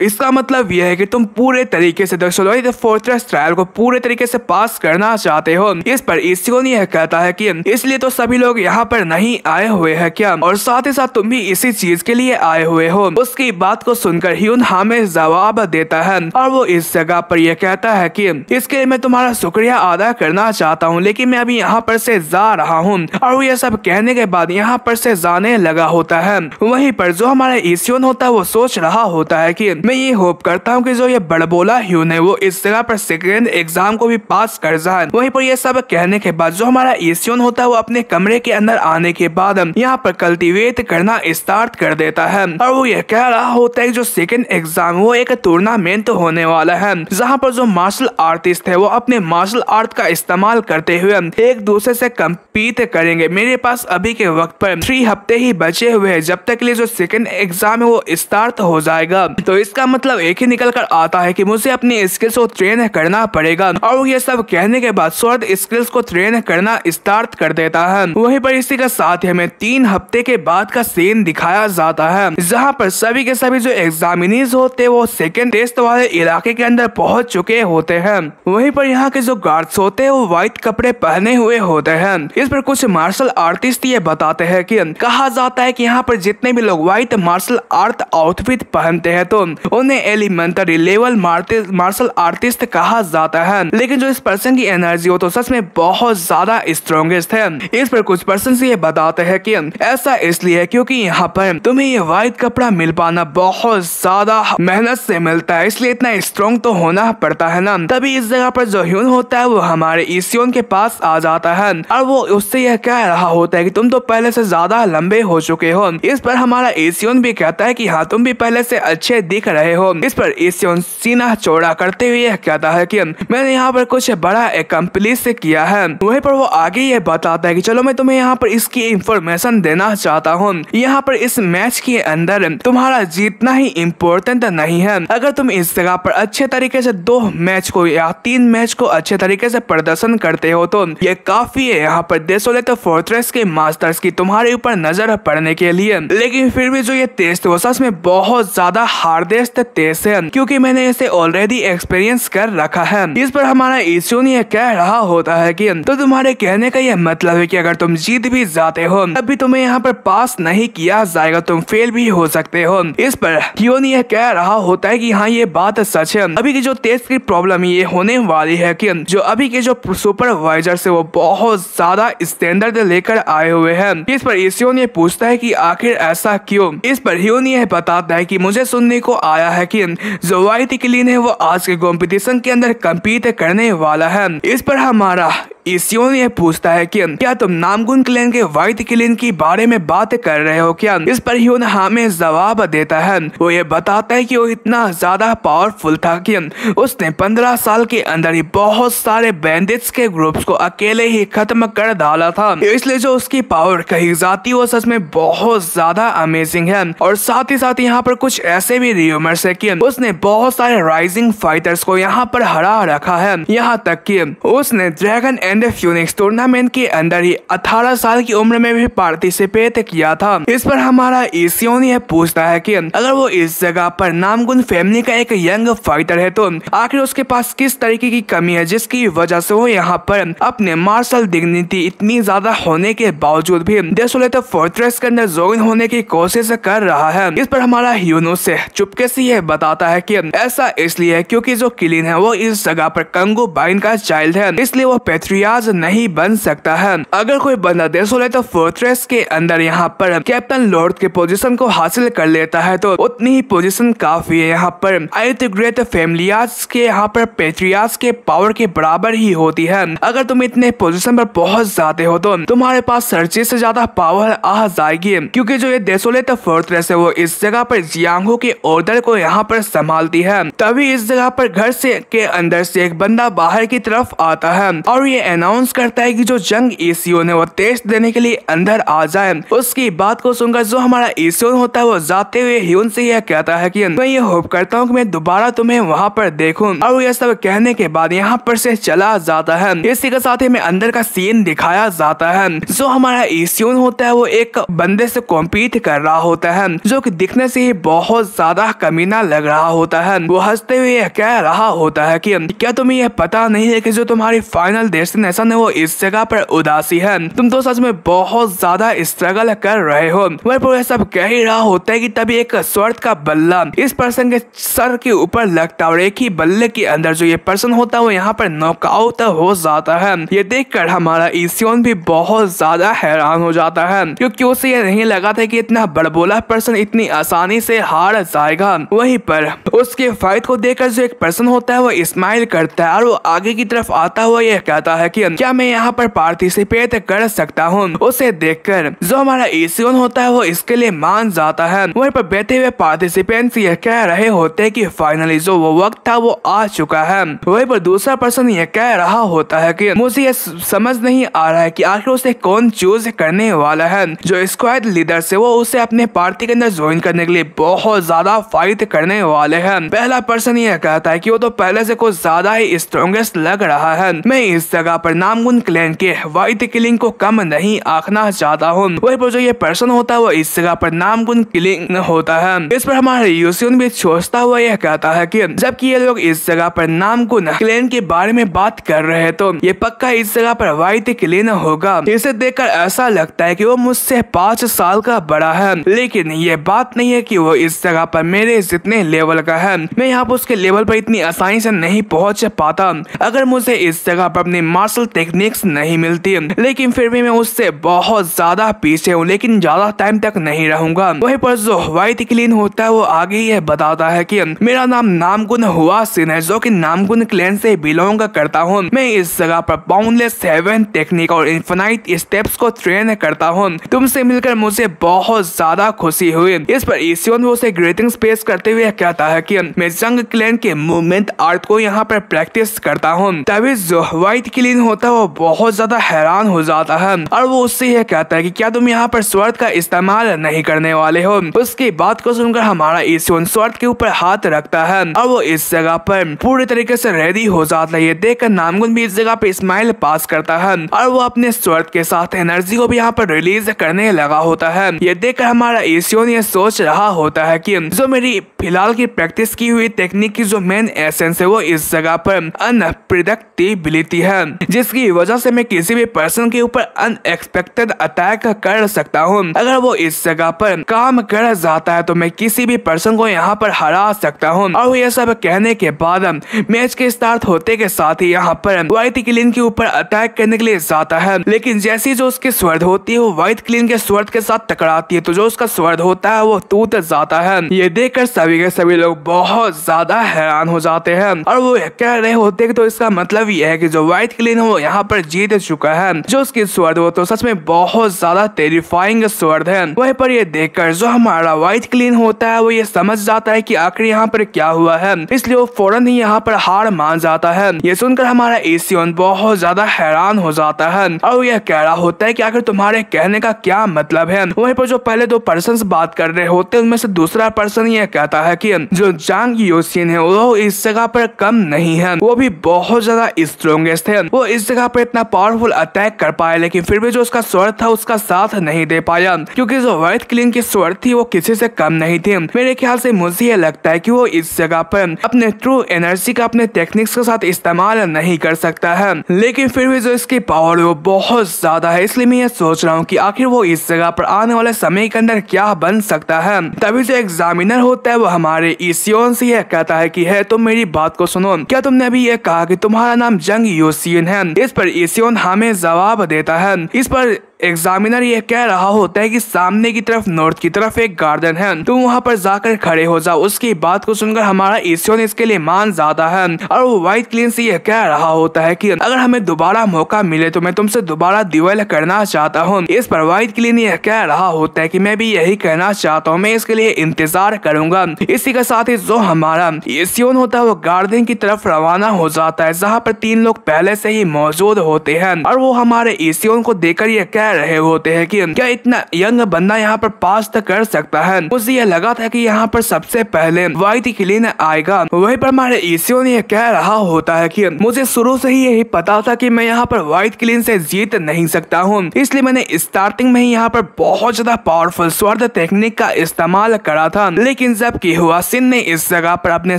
S1: इसका मतलब यह है कि तुम पूरे तरीके से डेसोलेट फोर्ट्रेस ट्रायल को पूरे तरीके से पास करना चाहते हो। इस पर ईसियोन यह कहता है कि इसलिए तो सभी लोग यहाँ पर नहीं आए हुए हैं क्या, और साथ ही साथ तुम भी इसी चीज के लिए आए हुए हो। उसकी बात को सुनकर ह्यून हमें जवाब देता है और वो इस जगह पर यह कहता है कि इसके लिए मैं तुम्हारा शुक्रिया अदा करना चाहता हूँ, लेकिन मैं अभी यहाँ पर से जा रहा हूँ। और वो यह सब कहने के बाद यहाँ पर से जाने लगा होता है। वहीं पर जो हमारा ईसियोन होता है वो सोच रहा होता है कि मैं ये होप करता हूँ कि जो ये बड़बोला ह्यून है वो इस जगह पर सेकेंड एग्जाम को भी पास कर जाए। वहीं पर यह सब कहने के बाद जो हमारा ईसियोन होता है वो अपने कमरे के अंदर आने के बाद यहाँ पर कल्टीवेट करना स्टार्ट कर देता है और वो यह कह रहा होता है कि जो सेकेंड एग्जाम वो एक टूर्नामेंट होने वाला है जहाँ पर जो मार्शल आर्टिस्ट है वो अपने मार्शल आर्ट का इस्तेमाल करते हुए एक दूसरे से कम्पीट करेंगे। मेरे पास अभी के वक्त पर 3 हफ्ते ही बचे हुए हैं जब तक के लिए जो सेकेंड एग्जाम है वो स्टार्ट हो जाएगा। तो इसका मतलब एक ही निकल कर आता है कि मुझे अपनी स्किल्स को ट्रेन करना पड़ेगा। और ये सब कहने के बाद स्वॉर्ड स्किल्स को ट्रेन करना स्टार्ट कर देता है। वहीं पर इसी के साथ ही हमें 3 हफ्ते के बाद का सीन दिखाया जाता है जहाँ पर सभी के सभी जो एग्जामिनीज होते हैं वो सेकेंड टेस्ट वाले इलाके के अंदर पहुंच चुके होते हैं। वहीं पर यहाँ के जो गार्ड्स होते हैं वो व्हाइट कपड़े पहने हुए होते हैं। इस पर कुछ मार्शल आर्टिस्ट ये बताते हैं कि कहा जाता है कि यहाँ पर जितने भी लोग व्हाइट मार्शल आर्ट आउटफिट पहनते हैं तो उन्हें एलिमेंटरी लेवल मार्शल आर्टिस्ट कहा जाता है, लेकिन जो इस पर्सन की एनर्जी हो तो सच में बहुत ज्यादा स्ट्रॉन्गेस्ट है। इस पर कुछ पर्सन ये बताते हैं कि ऐसा इसलिए क्योंकि यहाँ पर तुम्हें ये व्हाइट कपड़ा मिल पाना बहुत ज्यादा मेहनत से मिलता है, इसलिए इतना स्ट्रॉन्ग तो होना पड़ता है ना। तभी इस जगह पर जो ह्यून होता है वो हमारे ईसियोन के पास आ जाता है और वो उससे यह कह रहा होता है कि तुम तो पहले से ज्यादा लंबे हो चुके हो। इस पर हमारा ईसियोन भी कहता है कि हाँ तुम भी पहले से अच्छे दिख रहे हो। इस पर ईसियोन सीना चौड़ा करते हुए यह कहता है कि मैंने यहाँ पर कुछ बड़ा एक्म्प्लिश किया है। वहीं पर वो आगे ये बताता है कि चलो मैं तुम्हें यहाँ पर इसकी इंफॉर्मेशन देना चाहता हूँ। यहाँ पर इस मैच के अंदर तुम्हारा जीतना ही इम्पोर्टेंट नहीं है। अगर तुम इस जगह पर अच्छे तरीके से 2 मैच को या 3 मैच को अच्छे तरीके से प्रदर्शन करते हो तो ये काफी है यहाँ पर डेसोलेट फोर्ट्रेस के मास्टर्स की तुम्हारे ऊपर नजर पड़ने के लिए। लेकिन फिर भी जो ये टेस्ट वो सच में बहुत ज्यादा हार्डेस्ट टेस्ट है, क्योंकि मैंने इसे ऑलरेडी एक्सपीरियंस कर रखा है। इस पर हमारा इश्यून ये कह रहा होता है कि तो तुम्हारे कहने का ये मतलब है कि अगर तुम जीत भी जाते हो तब भी तुम्हें यहाँ पर पास नहीं किया जाएगा, तुम फेल भी हो सकते हो। इस पर ह्यून ये कह रहा होता है कि हाँ ये बात सच है। अभी की जो टेस्ट की प्रॉब्लम ये होने वाली है कि जो अभी के जो सुपरवाइजर है वो बहुत ज्यादा स्टैंडर्ड लेकर आए हुए हैं। इस पर ह्यून ये पूछता है कि आखिर ऐसा क्यों। इस पर ह्यून ये बताता है कि मुझे सुनने को आया है कि जो वाइट क्लीन है वो आज के कॉम्पिटिशन के अंदर कम्पीट करने वाला है। इस पर हमारा इशियोन ये पूछता है कि क्या तुम नामगुन क्लैन के व्हाइट क्लैन की बारे में बात कर रहे हो क्या। इस पर ह्यून हाँ में जवाब देता है। वो ये बताता है कि वो इतना ज्यादा पावरफुल था कि उसने 15 साल के अंदर ही बहुत सारे बैंडिट्स के ग्रुप्स को अकेले ही खत्म कर डाला था। इसलिए जो उसकी पावर कही जाती वो सच में बहुत ज्यादा अमेजिंग है। और साथ ही साथ यहाँ पर कुछ ऐसे भी रूमर्स है कि उसने बहुत सारे राइजिंग फाइटर्स को यहाँ पर हरा रखा है। यहाँ तक कि उसने ड्रैगन एंड फ्यूनिक्स टूर्नामेंट के अंदर ही 18 साल की उम्र में भी पार्टिसिपेट किया था। इस पर हमारा इशियोन यह पूछता है कि अगर वो इस जगह पर नामगुन फैमिली का एक यंग फाइटर है तो आखिर उसके पास किस तरीके की कमी है जिसकी वजह से वो यहाँ पर अपने मार्शल डिग्निटी इतनी ज्यादा होने के बावजूद भी डेसोलेट फोर्ट्रेस के अंदर ज्वाइन होने की कोशिश कर रहा है। इस पर हमारा ह्यून से चुपके से यह बताता है कि ऐसा इसलिए है क्योंकि जो किलिन है वो इस जगह पर कंगो बाइन का चाइल्ड है, इसलिए वो पेट्रियाज नहीं बन सकता है। अगर कोई बंदा डेसोलेट फोर्ट्रेस के अंदर यहाँ पर कैप्टन लॉर्ड के पोजीशन को हासिल कर लेता है तो उतनी ही पोजीशन काफी है। यहाँ पर आइट ग्रेट फैमिलियाज के यहाँ पर पेट्रियाज के पावर के बराबर ही होती है। अगर तुम इतने पोजीशन पर पहुंच जाते हो तो तुम्हारे पास सर्ची से ज्यादा पावर आ जाएगी, क्योंकि जो ये डेसोलेट फोर्ट्रेस है वो इस जगह पर जियांगो के ऑर्डर को यहाँ पर संभालती है। तभी इस जगह पर घर से के अंदर से एक बंदा बाहर की तरफ आता है और ये अनाउंस करता है कि जो जंग इशियोन है वो टेस्ट देने के लिए अंदर आ जाए। उसकी बात को सुनकर जो हमारा इशियोन होता है वो जाते हुए ह्यून से यह कहता है कि मैं ये होप करता हूँ कि मैं दोबारा तुम्हें वहाँ पर देखूं। और ये सब कहने के बाद यहाँ पर से चला जाता है। इसी के साथ ही में अंदर का सीन दिखाया जाता है। जो हमारा इशियोन होता है वो एक बंदे से कॉम्पीट कर रहा होता है जो कि दिखने से ही बहुत ज्यादा कमीना लग रहा होता है। वो हंसते हुए कह रहा होता है कि क्या तुम्हें यह पता नहीं है कि जो तुम्हारी फाइनल डेस्टिनेशन है वो इस जगह पर उदासी है, तुम तो सच में बहुत ज्यादा स्ट्रगल कर रहे हो। वह पर सब कह ही रहा होता है कि तभी एक स्वर्थ का बल्ला इस पर्सन के सर के ऊपर लगता है और एक ही बल्ले के अंदर जो ये पर्सन होता है वो यहाँ पर नॉकआउट हो जाता है। ये देखकर हमारा इशियोन भी बहुत ज्यादा हैरान हो जाता है, क्योंकि उसे ये नहीं लगा था कि इतना बड़बोला पर्सन इतनी आसानी से हार जाएगा। वहीं पर उसके फाइट को देखकर जो एक पर्सन होता है वो स्माइल करता है और वो आगे की तरफ आता हुआ यह कहता है कि क्या मैं यहाँ पर पार्टिसिपेट कर सकता हूँ। उसे देखकर जो हमारा इशियोन होता है वो इसके लिए मान जाता है। वहीं पर बैठे हुए पार्टिसिपेंट्स ये कह रहे होते हैं कि फाइनली जो वो वक्त था वो आ चुका है। वहीं पर दूसरा पर्सन ये कह रहा होता है कि मुझे ये समझ नहीं आ रहा है कि आखिर उसे कौन चूज करने वाला है। जो स्क्वाड लीडर से वो उसे अपने पार्टी के अंदर ज्वाइन करने के लिए बहुत ज्यादा फाइट करने वाले हैं। पहला पर्सन ये कहता है कि वो तो पहले से कुछ ज्यादा ही स्ट्रॉन्गेस्ट लग रहा है, मैं इस जगह पर नामगुन क्लैन के व्हाइट किलिंग को कम नहीं आंकना चाहता हूँ। वहीं पर जो ये पर्सन होता है वो इस जगह पर नामगुन किलिंग होता है। इस पर हमारा यूसियन भी सोचता हुआ यह कहता है कि जबकि ये लोग इस जगह पर नामगुन क्लैन के बारे में बात कर रहे हैं तो ये पक्का इस जगह पर व्हाइट क्लैन होगा। इसे देखकर ऐसा लगता है कि वो मुझसे 5 साल का बड़ा है, लेकिन ये बात नहीं है कि वो इस जगह पर मेरे जितने लेवल का है। मैं यहाँ पर उसके लेवल पर इतनी आसानी से नहीं पहुँच पाता। अगर मुझे इस जगह पर अपनी मार्शल टेक्निक्स नहीं मिलती, लेकिन फिर भी मैं उससे बहुत ज्यादा पीछे हूँ, लेकिन ज्यादा टाइम तक नहीं रहूंगा। वहीं पर जो व्हाइट क्लीन होता है वो आगे ये बताता है कि मेरा नाम नामगुन हुआ सिन है, जो कि नामगुन क्लैन से बिलोंग करता हूँ। मैं इस जगह पर बाउंडलेस 7 टेक्निक और इन्फिनाइट स्टेप्स को ट्रेन करता हूँ। तुमसे मिलकर मुझे बहुत ज्यादा खुशी हुई। इस पर इसियोन उसे ग्रीटिंग्स पेश करते हुए कहता है कि मैं जंग क्लैन के मूवमेंट आर्ट को यहाँ पर प्रैक्टिस करता हूँ। तभी जो व्हाइट क्लीन होता है वो बहुत ज्यादा हैरान हो जाता है और वो उससे यह कहता है कि क्या तुम यहाँ पर स्वॉर्ड का इस्तेमाल नहीं करने वाले हो। उसकी बात को सुनकर हमारा इसियोन स्वॉर्ड के ऊपर हाथ रखता है और वो इस जगह पर पूरी तरीके से रेडी हो जाता है। ये देखकर नामगुन भी इस जगह पे स्माइल पास करता है और वो अपने स्वॉर्ड के साथ एनर्जी को भी यहाँ पर रिलीज करने लगा होता है। ये देखकर हमारा इसियोन ये सोच रहा होता है कि जो मेरी फिलहाल की प्रैक्टिस की हुई टेक्निक की जो मेन एसेंस है वो इस जगह पर अनप्रिडिक्टेबिलिटी है, जिसकी वजह से मैं किसी भी पर्सन के ऊपर अनएक्सपेक्टेड अटैक कर सकता हूँ। अगर वो इस जगह पर काम कर जाता है तो मैं किसी भी पर्सन को यहाँ पर हरा सकता हूँ। और ये सब कहने के बाद मैच के स्टार्ट होते के साथ ही यहाँ पर व्हाइट क्लीन के ऊपर अटैक करने के लिए जाता है, लेकिन जैसी जो उसकी स्वॉर्ड होती है वो व्हाइट क्लीन के स्वॉर्ड के साथ टकराती है तो जो उसका स्वॉर्ड होता है वो टूट जाता है। ये देखकर सभी के सभी लोग बहुत ज्यादा हैरान हो जाते हैं और वो कह रहे होते हैं कि तो इसका मतलब ये है कि जो व्हाइट क्लीन है वो यहाँ पर जीत चुका है। जो उसकी स्वॉर्ड हो तो सच में बहुत ज्यादा टेरिफाइंग स्वॉर्ड है। वहीं पर ये देखकर जो हमारा व्हाइट क्लीन होता है वो ये समझ जाता है कि आखिर यहाँ पर क्या हुआ है, इसलिए वो फौरन ही यहाँ पर हार मान जाता है। ये सुनकर हमारा इसियोन बहुत ज्यादा हैरान हो जाता है और वो ये कह रहा होता है कि आखिर तुम्हारे कहने का क्या मतलब है। वहीं पर जो पहले 2 पर्सन बात कर रहे होते हैं उनमें से दूसरा पर्सन ये कहता है कि जो जांग योशिन है वो इस जगह पर कम नहीं है, वो भी बहुत ज्यादा स्ट्रॉन्गेस्ट है। वो इस जगह पर इतना पावरफुल अटैक कर पाया, लेकिन फिर भी जो उसका स्वॉर्ड था उसका साथ नहीं दे पाया, क्योंकि जो व्हाइट क्लीन की स्वॉर्ड थी वो किसी से कम नहीं थी। मेरे ख्याल से मुझे ये लगता है कि वो इस जगह पर अपने ट्रू एनर्जी का अपने टेक्निक्स के साथ इस्तेमाल नहीं कर सकता है, लेकिन फिर भी जो इसकी पावर है वो बहुत ज्यादा है। इसलिए मैं ये सोच रहा हूँ कि आखिर वो इस जगह पर आने वाले समय के अंदर क्या बन सकता है। तभी जो एग्जामिनर होता है वो हमारे इसियोन से यह कहता है कि है तुम मेरी बात को सुनो, क्या तुमने अभी ये कहा कि तुम्हारा नाम जंग योशिन है? इस पर इसियोन हमें जवाब देता है। इस पर एग्जामिनर ये कह रहा होता है कि सामने की तरफ नॉर्थ की तरफ एक गार्डन है, तुम वहाँ पर जाकर खड़े हो जाओ। उसकी बात को सुनकर हमारा इसियोन इसके लिए मान जाता है और वो व्हाइट क्लीन से ये कह रहा होता है कि अगर हमें दोबारा मौका मिले तो मैं तुमसे दोबारा ड्यूएल करना चाहता हूँ। इस पर व्हाइट क्लीन ये कह रहा होता है कि मैं भी यही कहना चाहता हूँ, मैं इसके लिए इंतजार करूंगा। इसी के साथ ही जो हमारा इसियोन होता है वो गार्डन की तरफ रवाना हो जाता है, जहाँ पर 3 लोग पहले से ही मौजूद होते हैं और वो हमारे इसियोन को देखकर ये कह रहे होते हैं कि क्या इतना यंग बंदा यहाँ पर पास तक कर सकता है। मुझे यह लगा था कि यहाँ पर सबसे पहले व्हाइट क्लीन आएगा। वहीं पर हमारे इसियोन ये कह रहा होता है कि मुझे शुरू से ही यही पता था कि मैं यहाँ पर व्हाइट क्लीन से जीत नहीं सकता हूँ, इसलिए मैंने स्टार्टिंग में ही यहाँ पर बहुत ज्यादा पावरफुल स्वॉर्ड टेक्निक का इस्तेमाल करा था। लेकिन जब की हुआ सिन ने इस जगह पर अपने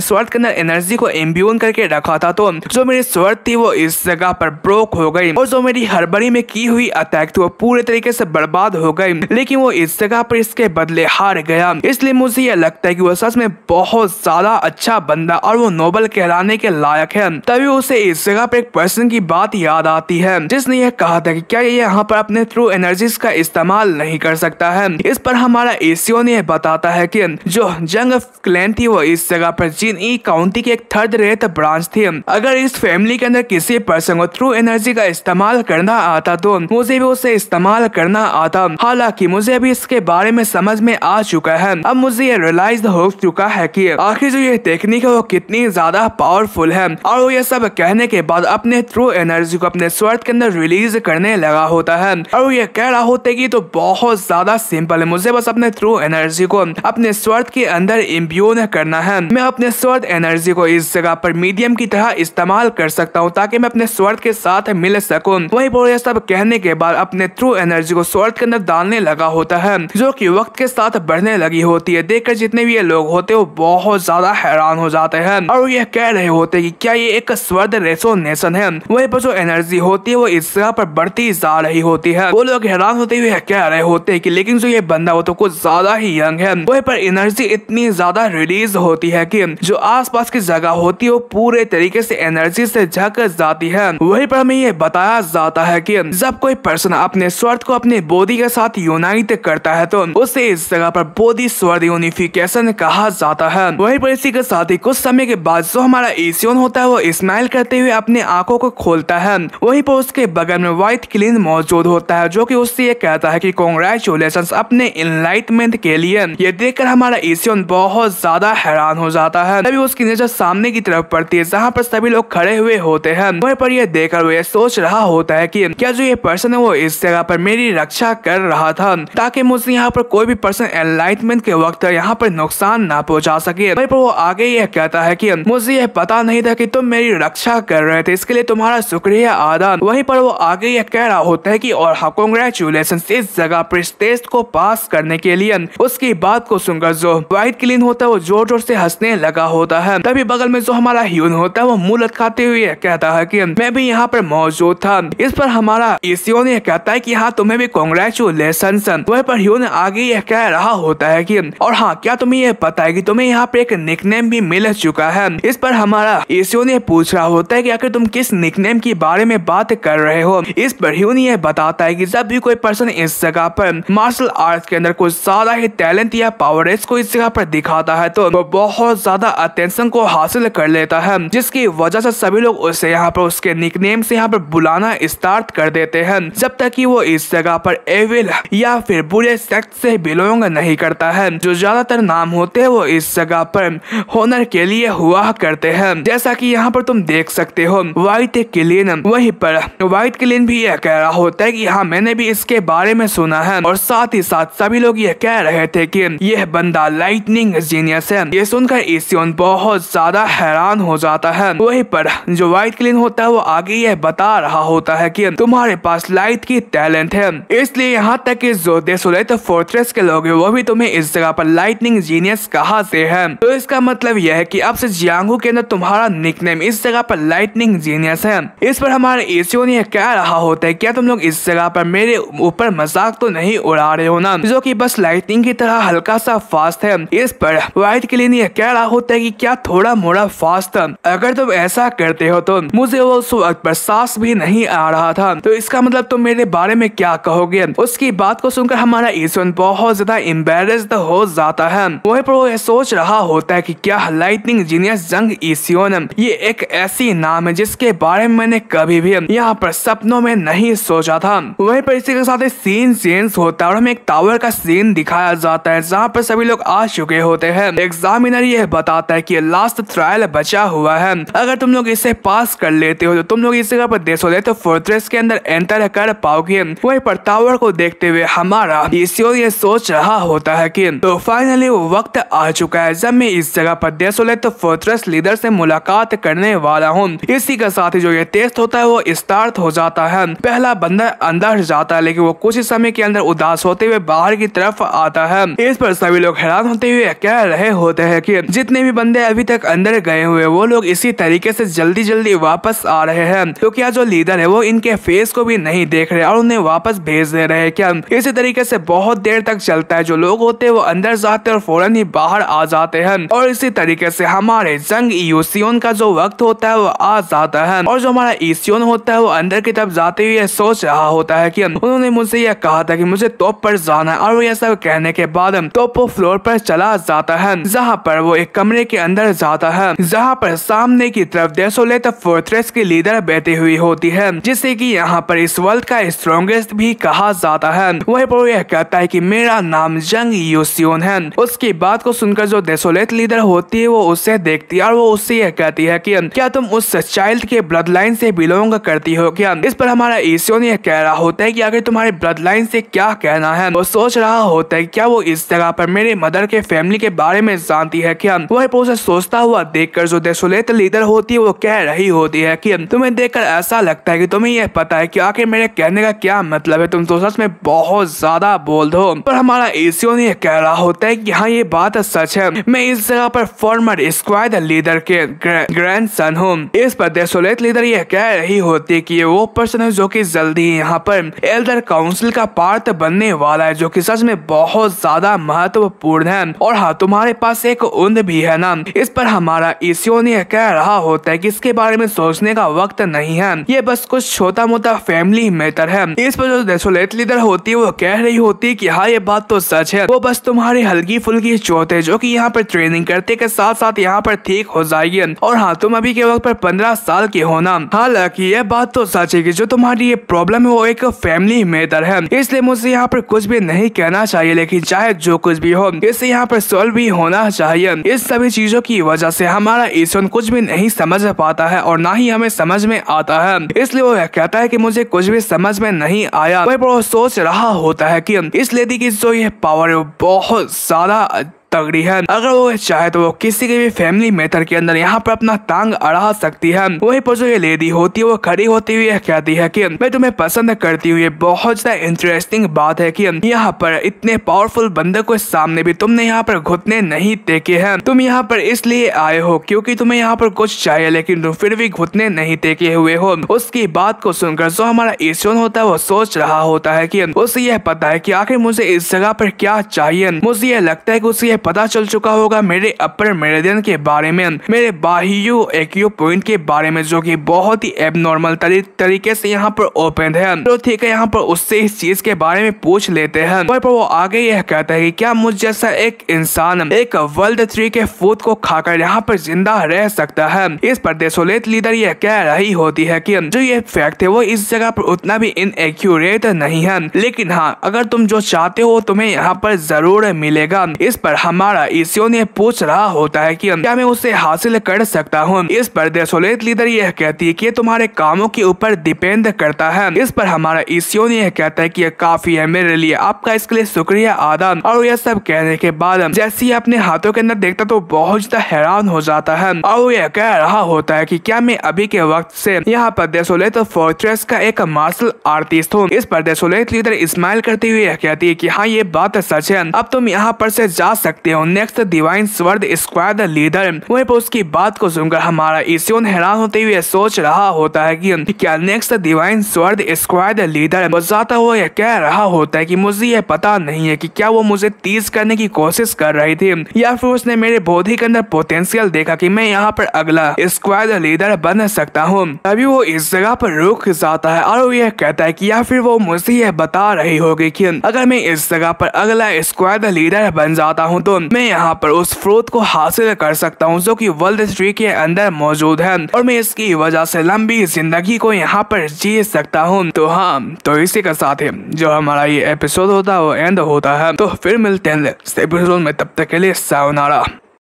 S1: स्वॉर्ड के अंदर एनर्जी को इम्ब्यून करके रखा था तो जो मेरी स्वॉर्ड थी वो इस जगह पर ब्रोक हो गई और जो मेरी हड़बड़ी में की हुई अटैक थी वो पूरे तरीके से बर्बाद हो गई। लेकिन वो इस जगह पर इसके बदले हार गया। इसलिए मुझे यह लगता है कि वो सच में बहुत ज्यादा अच्छा बंदा और वो नोबल कहलाने के लायक है। तभी उसे इस जगह पर एक पर्सन की बात याद आती है जिसने यह कहा था कि क्या ये यहाँ पर अपने ट्रू एनर्जीज का इस्तेमाल नहीं कर सकता है। इस पर हमारा इसियोन ये बताता है कि जो जंग क्लैन थी वो इस जगह पर जिन-ई काउंटी की एक 3rd रेट ब्रांच थी। अगर इस फैमिली के अंदर किसी पर्सन को ट्रू एनर्जी का इस्तेमाल करना आता तो मुझे भी उसे इस्तेमाल करना आता। हालांकि मुझे अभी इसके बारे में समझ में आ चुका है। अब मुझे ये रियलाइज हो चुका है कि आखिर जो ये टेक्निक है वो कितनी ज्यादा पावरफुल है। और वो ये सब कहने के बाद अपने ट्रू एनर्जी को अपने स्वॉर्ड के अंदर रिलीज करने लगा होता है और वो ये कह रहा होता है कि तो बहुत ज्यादा सिंपल है, मुझे बस अपने ट्रू एनर्जी को अपने स्वॉर्ड के अंदर इम्ब्यून करना है। मैं अपने स्वॉर्ड एनर्जी को इस जगह पर मीडियम की तरह इस्तेमाल कर सकता हूँ ताकि मैं अपने स्वॉर्ड के साथ मिल सकूं। वहीं पर ये सब कहने के बाद अपने ट्रू एनर्जी को स्वॉर्ड के अंदर डालने लगा होता है, जो कि वक्त के साथ बढ़ने लगी होती है। देखकर जितने भी ये लोग होते हैं वो बहुत ज्यादा हैरान हो जाते हैं और ये कह रहे होते हैं कि क्या ये एक स्वॉर्ड रेसोनेशन है। वहीं पर जो एनर्जी होती है वो इस जगह पर बढ़ती जा रही होती है। वो लोग हैरान होते हुए कह रहे होते हैं कि लेकिन जो ये बंदा वो तो कुछ ज्यादा ही यंग है। वहीं पर एनर्जी इतनी ज्यादा रिलीज होती है कि जो आसपास की जगह होती है वो पूरे तरीके से एनर्जी से झक जाती है। वहीं पर हमें ये बताया जाता है कि जब कोई पर्सन अपने स्वॉर्ड को अपने बॉडी के साथ यूनाइट करता है तो उसे इस जगह पर बॉडी स्वॉर्ड यूनिफिकेशन कहा जाता है। वहीं पर इसी के साथ ही कुछ समय के बाद जो हमारा एशियन होता है वो स्माइल करते हुए अपने आंखों को खोलता है। वहीं पर उसके बगल में व्हाइट क्लीन मौजूद होता है, जो कि उससे ये कहता है कि कांग्रेचुलेशंस अपने एनलाइटमेंट के लिए। ये देखकर हमारा एशियन बहुत ज्यादा हैरान हो जाता है। तभी उसकी नजर सामने की तरफ पड़ती है जहाँ पर सभी लोग खड़े हुए होते हैं। वहीं पर ये देखकर वो ये सोच रहा होता है कि क्या जो ये पर्सन है वो इस जगह पर मेरी रक्षा कर रहा था ताकि मुझे यहाँ पर कोई भी पर्सन एनलाइटमेंट के वक्त यहाँ पर नुकसान ना पहुंचा सके। वहीं पर वो आगे ये कहता है कि मुझे ये पता नहीं था कि तुम मेरी रक्षा कर रहे थे, इसके लिए तुम्हारा शुक्रिया अदा। वहीं पर वो आगे ये कह रहा होता है कि और हाँ कांग्रेचुलेशन इस जगह पर इस टेस्ट को पास करने के लिए। उसकी बात को सुनकर जो व्हाइट क्लीन होता है वो जोर जोर से हंसने लगा होता है। तभी बगल में जो हमारा ह्यून होता है वो मुंह लटकाते हुए कहता है कि मैं भी यहाँ पर मौजूद था। इस पर हमारा एशियन ये कहता है कि हाँ तुम्हें भी कांग्रेचुलेशन। वहीं पर ह्यून आगे ये कह रहा होता है कि और हाँ क्या तुम्हें ये पता है कि तुम्हें यहाँ पे एक निकनेम भी मिल चुका है। इस पर हमारा एशियन ये पूछ रहा होता है कि आखिर तुम किस निकनेम की बारे में बात कर रहे हो। इस पर ह्यून ये बताता है कि जब भी कोई पर्सन इस जगह पर मार्शल आर्ट्स के अंदर कुछ ज्यादा ही टैलेंट या पावर को इस जगह पर दिखाता है तो वो बहुत ज्यादा अटेंशन को हासिल कर लेता है, जिसकी वजह से सभी लोग उसे यहाँ पर उसके निकनेम से यहाँ पर बुलाना स्टार्ट कर देते हैं जब तक कि वो इस जगह पर एविल या फिर बुरे सेक्ट से बिलोंग नहीं करता है। जो ज्यादातर नाम होते हैं वो इस जगह पर होनर के लिए हुआ करते हैं, जैसा कि यहाँ पर तुम देख सकते हो व्हाइट क्लीन। वहीं पर व्हाइट क्लीन भी यह कह रहा होता है कि हाँ मैंने भी इसके बारे में सुना है और साथ ही साथ सभी लोग ये कह रहे थे कि यह बंदा लाइटनिंग जीनियस है। ये सुनकर एशियन बहुत ज्यादा हैरान हो जाता है। वहीं पर जो व्हाइट क्लीन होता है वो आगे यह बता रहा होता है कि तुम्हारे पास लाइट की टैलेंट है, इसलिए यहाँ तक कि जो डेसोलेट फोर्ट्रेस के लोग हैं वो भी तुम्हें इस जगह पर लाइटनिंग जीनियस कहाते हैं। तो इसका मतलब यह है कि अब से जियांगू के अंदर तुम्हारा निकनेम इस जगह पर लाइटनिंग जीनियस है। इस पर हमारे एशियन ये कह रहा होता है क्या तुम लोग इस जगह पर मेरे ऊपर मजाक तो नहीं उड़ा रहे हो ना, जो कि बस लाइटनिंग की तरह हल्का सा फास्ट है। इस पर व्हाइट क्लीन ये कह रहा होता है कि क्या थोड़ा मोड़ा फास्ट था, अगर तुम ऐसा करते हो तो मुझे वो उस वक्त पर सांस भी नहीं आ रहा था, तो इसका मतलब तुम मेरे बारे में क्या कहोगे। उसकी बात को सुनकर हमारा एशियन बहुत ज्यादा एम्बेरेस्ड हो जाता है। वहीं पर वो सोच रहा होता है कि क्या लाइटनिंग जीनियस जंग एशियन ये एक ऐसी नाम है जिसके बारे में मैंने कभी भी यहाँ पर सपनों में नहीं सोचा था। वहीं पर इसी के साथ सीन चेंज होता है और हमें एक टावर का सीन दिखाया जाता है जहाँ पर सभी लोग आ चुके होते हैं। एग्जामिनर ये बताता है कि लास्ट ट्रायल बचा हुआ है, अगर तुम लोग इसे पास कर लेते हो तो तुम लोग इस जगह पर डेसोलेट फोर्ट्रेस के अंदर एंटर कर पाओगे। वहीं पर टावर को देखते हुए हमारा एशियन ये सोच रहा होता है कि तो फाइनली वो वक्त आ चुका है जब मैं इस जगह पर डेसोलेट फोर्ट्रेस लीडर से मुलाकात करने वाला हूँ। इसी के साथ ही जो ये टेस्ट होता है वो स्टार्ट हो जाता है। पहला बंदा अंदर जाता है लेकिन वो कुछ ही समय के अंदर उदास होते हुए बाहर की तरफ आता है। इस पर सभी लोग हैरान होते हुए कह रहे होते हैं कि जितने भी बंदे अभी तक अंदर गए हुए वो लोग इसी तरीके से जल्दी जल्दी वापस आ रहे हैं, तो क्या जो लीडर है वो इनके फेस को भी नहीं देख रहे और उन्हें वापस भेज दे रहे हैं क्या। इसी तरीके से बहुत देर तक चलता है, जो लोग होते हैं वो अंदर जाते हैं और फौरन ही बाहर आ जाते हैं। और इसी तरीके से हमारे जंग यूसियन का जो वक्त होता है वो आ जाता है और जो हमारा ईसियन होता है वो अंदर की तरफ जाते हुए सोच रहा होता है कि उन्होंने मुझसे यह कहा था कि मुझे टॉप पर जाना है, और वो यह सब कहने के बाद टॉप फ्लोर पर चला जाता है जहाँ पर वो एक कमरे के अंदर जाता है जहाँ पर सामने की तरफ डेसोलेट फोर्ट्रेस की लीडर बैठी हुई होती है, जिसे कि यहाँ पर इस वर्ल्ड का स्ट्रॉन्गेस्ट भी कहा जाता है। वहीं पर यह कहता है कि मेरा नाम जंग यूसियन है। उसकी बात को सुनकर जो डेसोलेट लीडर होती है वो उससे देखती है और वो उससे यह कहती है कि क्या तुम उस चाइल्ड के ब्लड लाइन से बिलोंग करती हो क्या। इस पर हमारा ईसियन यह कह रहा होता है कि अगर तुम्हारे ब्लड लाइन से क्या कहना है। वो सोच रहा होता है क्या वो इस जगह पर मेरे मदर के फैमिली के बारे में जानती है क्या। वह उसे सोचता हुआ देखकर जो डेसोलेट लीडर होती है वो कह रही होती है कि तुम्हें देखकर ऐसा लगता है कि तुम्हें यह पता है कि आखिर मेरे कहने का क्या क्या मतलब है, तुम तो सच में बहुत ज्यादा बोल्ड हो। पर हमारा एशियन ये कह रहा होता है कि हाँ ये बात सच है, मैं इस जगह पर फॉर्मर स्क्वाड लीडर के ग्रैंडसन हूँ। इस पर डेसोलेट लीडर ये कह रही होती है कि ये वो पर्सन है जो कि जल्दी यहाँ पर एल्डर काउंसिल का पार्ट बनने वाला है, जो कि सच में बहुत ज्यादा महत्वपूर्ण है। और हाँ तुम्हारे पास एक उंद भी है ना। इस पर हमारा एशियन ये कह रहा होता है कि इसके बारे में सोचने का वक्त नहीं है, ये बस कुछ छोटा मोटा फैमिली मैटर है। इस पर जो डेसोलेट लीडर होती है वो कह रही होती है कि हाँ ये बात तो सच है, वो बस तुम्हारी हल्की फुल्की चोट है जो कि यहाँ पर ट्रेनिंग करते के साथ साथ यहाँ पर ठीक हो जाएगी। और हाँ तुम अभी के वक्त पर 15 साल के हो ना। हालांकि ये बात तो सच है कि जो तुम्हारी ये प्रॉब्लम है वो एक फैमिली मैटर है, इसलिए मुझे यहाँ पर कुछ भी नहीं कहना चाहिए, लेकिन चाहे जो कुछ भी हो इससे यहाँ पर सॉल्व भी होना चाहिए। इस सभी चीजों की वजह से हमारा ईश्वर कुछ भी नहीं समझ पाता है और ना ही हमें समझ में आता है, इसलिए वो कहता है कि मुझे कुछ भी समझ में नहीं आया। वही पर वो सोच रहा होता है कि इस लेडी की जो ये पावर है बहुत ज्यादा तगड़ी है, अगर वो चाहे तो वो किसी के भी फैमिली मैटर के अंदर यहाँ पर अपना टांग अड़ा सकती है। वहीं पर जो ये लेडी होती है वो खड़ी होती हुई कहती है कि मैं तुम्हें पसंद करती हूँ। ये बहुत ज्यादा इंटरेस्टिंग बात है कि यहाँ पर इतने पावरफुल बंदे को सामने भी तुमने यहाँ पर घुटने नहीं टेके हैं। तुम यहाँ पर इसलिए आए हो क्योंकि तुम्हें यहाँ पर कुछ चाहिए, लेकिन तुम फिर भी घुटने नहीं टेके हुए हो। उसकी बात को सुनकर जो हमारा ईश्वर होता है वो सोच रहा होता है कि उसे यह पता है कि आखिर मुझे इस जगह पर क्या चाहिए। मुझे यह लगता है कि उसे पता चल चुका होगा मेरे अपर मेरिडियन के बारे में, मेरे बाह्य एक्यू पॉइंट के बारे में, जो कि बहुत ही एबनॉर्मल तरीके से यहाँ पर ओपन है। तो ठीक है यहाँ पर उससे इस चीज के बारे में पूछ लेते हैं। पर वो आगे यह कहता है कि क्या मुझ जैसा एक इंसान एक वर्ल्ड ट्री के फूड को खाकर यहाँ पर जिंदा रह सकता है। इस पर डेसोलेट लीडर यह कह रही होती है कि जो ये फैक्ट है वो इस जगह पर उतना भी इनएक्यूरेट नहीं है, लेकिन हाँ अगर तुम जो चाहते हो तुम्हें यहाँ पर जरूर मिलेगा। इस पर हमारा ईशियन ये पूछ रहा होता है कि क्या मैं उसे हासिल कर सकता हूँ। इस पर डेसोलेट लीडर यह कहती है कि ये तुम्हारे कामों के ऊपर डिपेंड करता है। इस पर हमारा ईशियन यह कहता है कि ये काफी है मेरे लिए, आपका इसके लिए शुक्रिया आदा। और यह सब कहने के बाद जैसे ही अपने हाथों के अंदर देखता तो बहुत ज्यादा हैरान हो जाता है और वो यह कह रहा होता है कि क्या मैं अभी के वक्त से यहाँ पर डेसोलेट फोर्ट्रेस का एक मार्शल आर्टिस्ट हूँ। इस पर डेसोलेट लीडर स्माइल करते हुए कहती है कि हाँ ये बात सच है, अब तुम यहाँ पर से जा सकते हो। Next divine sword squad leader. वहीं पर उसकी बात को सुनकर हमारा ईशियन हैरान होते हुए सोच रहा होता है कि क्या next divine sword squad leader बजाता हुआ यह कह रहा होता है कि मुझे यह पता नहीं है कि क्या वो मुझे टीज करने की कोशिश कर रही थी या फिर उसने मेरे बॉडी के अंदर पोटेंशियल देखा कि मैं यहाँ पर अगला स्क्वाड लीडर बन सकता हूँ। अभी वो इस जगह पर रुक जाता है और वो यह कहता है कि या फिर वो मुझे यह बता रही होगी कि अगर मैं इस जगह पर अगला स्क्वाड लीडर बन जाता हूँ तो मैं यहाँ पर उस फ्रूट को हासिल कर सकता हूँ जो कि वर्ल्ड ट्री के अंदर मौजूद है और मैं इसकी वजह से लंबी जिंदगी को यहाँ पर जी सकता हूँ। तो हाँ तो इसी के साथ ही जो हमारा ये एपिसोड होता है वो एंड होता है। तो फिर मिलते हैं नेक्स्ट एपिसोड में, तब तक के लिए सायोनारा।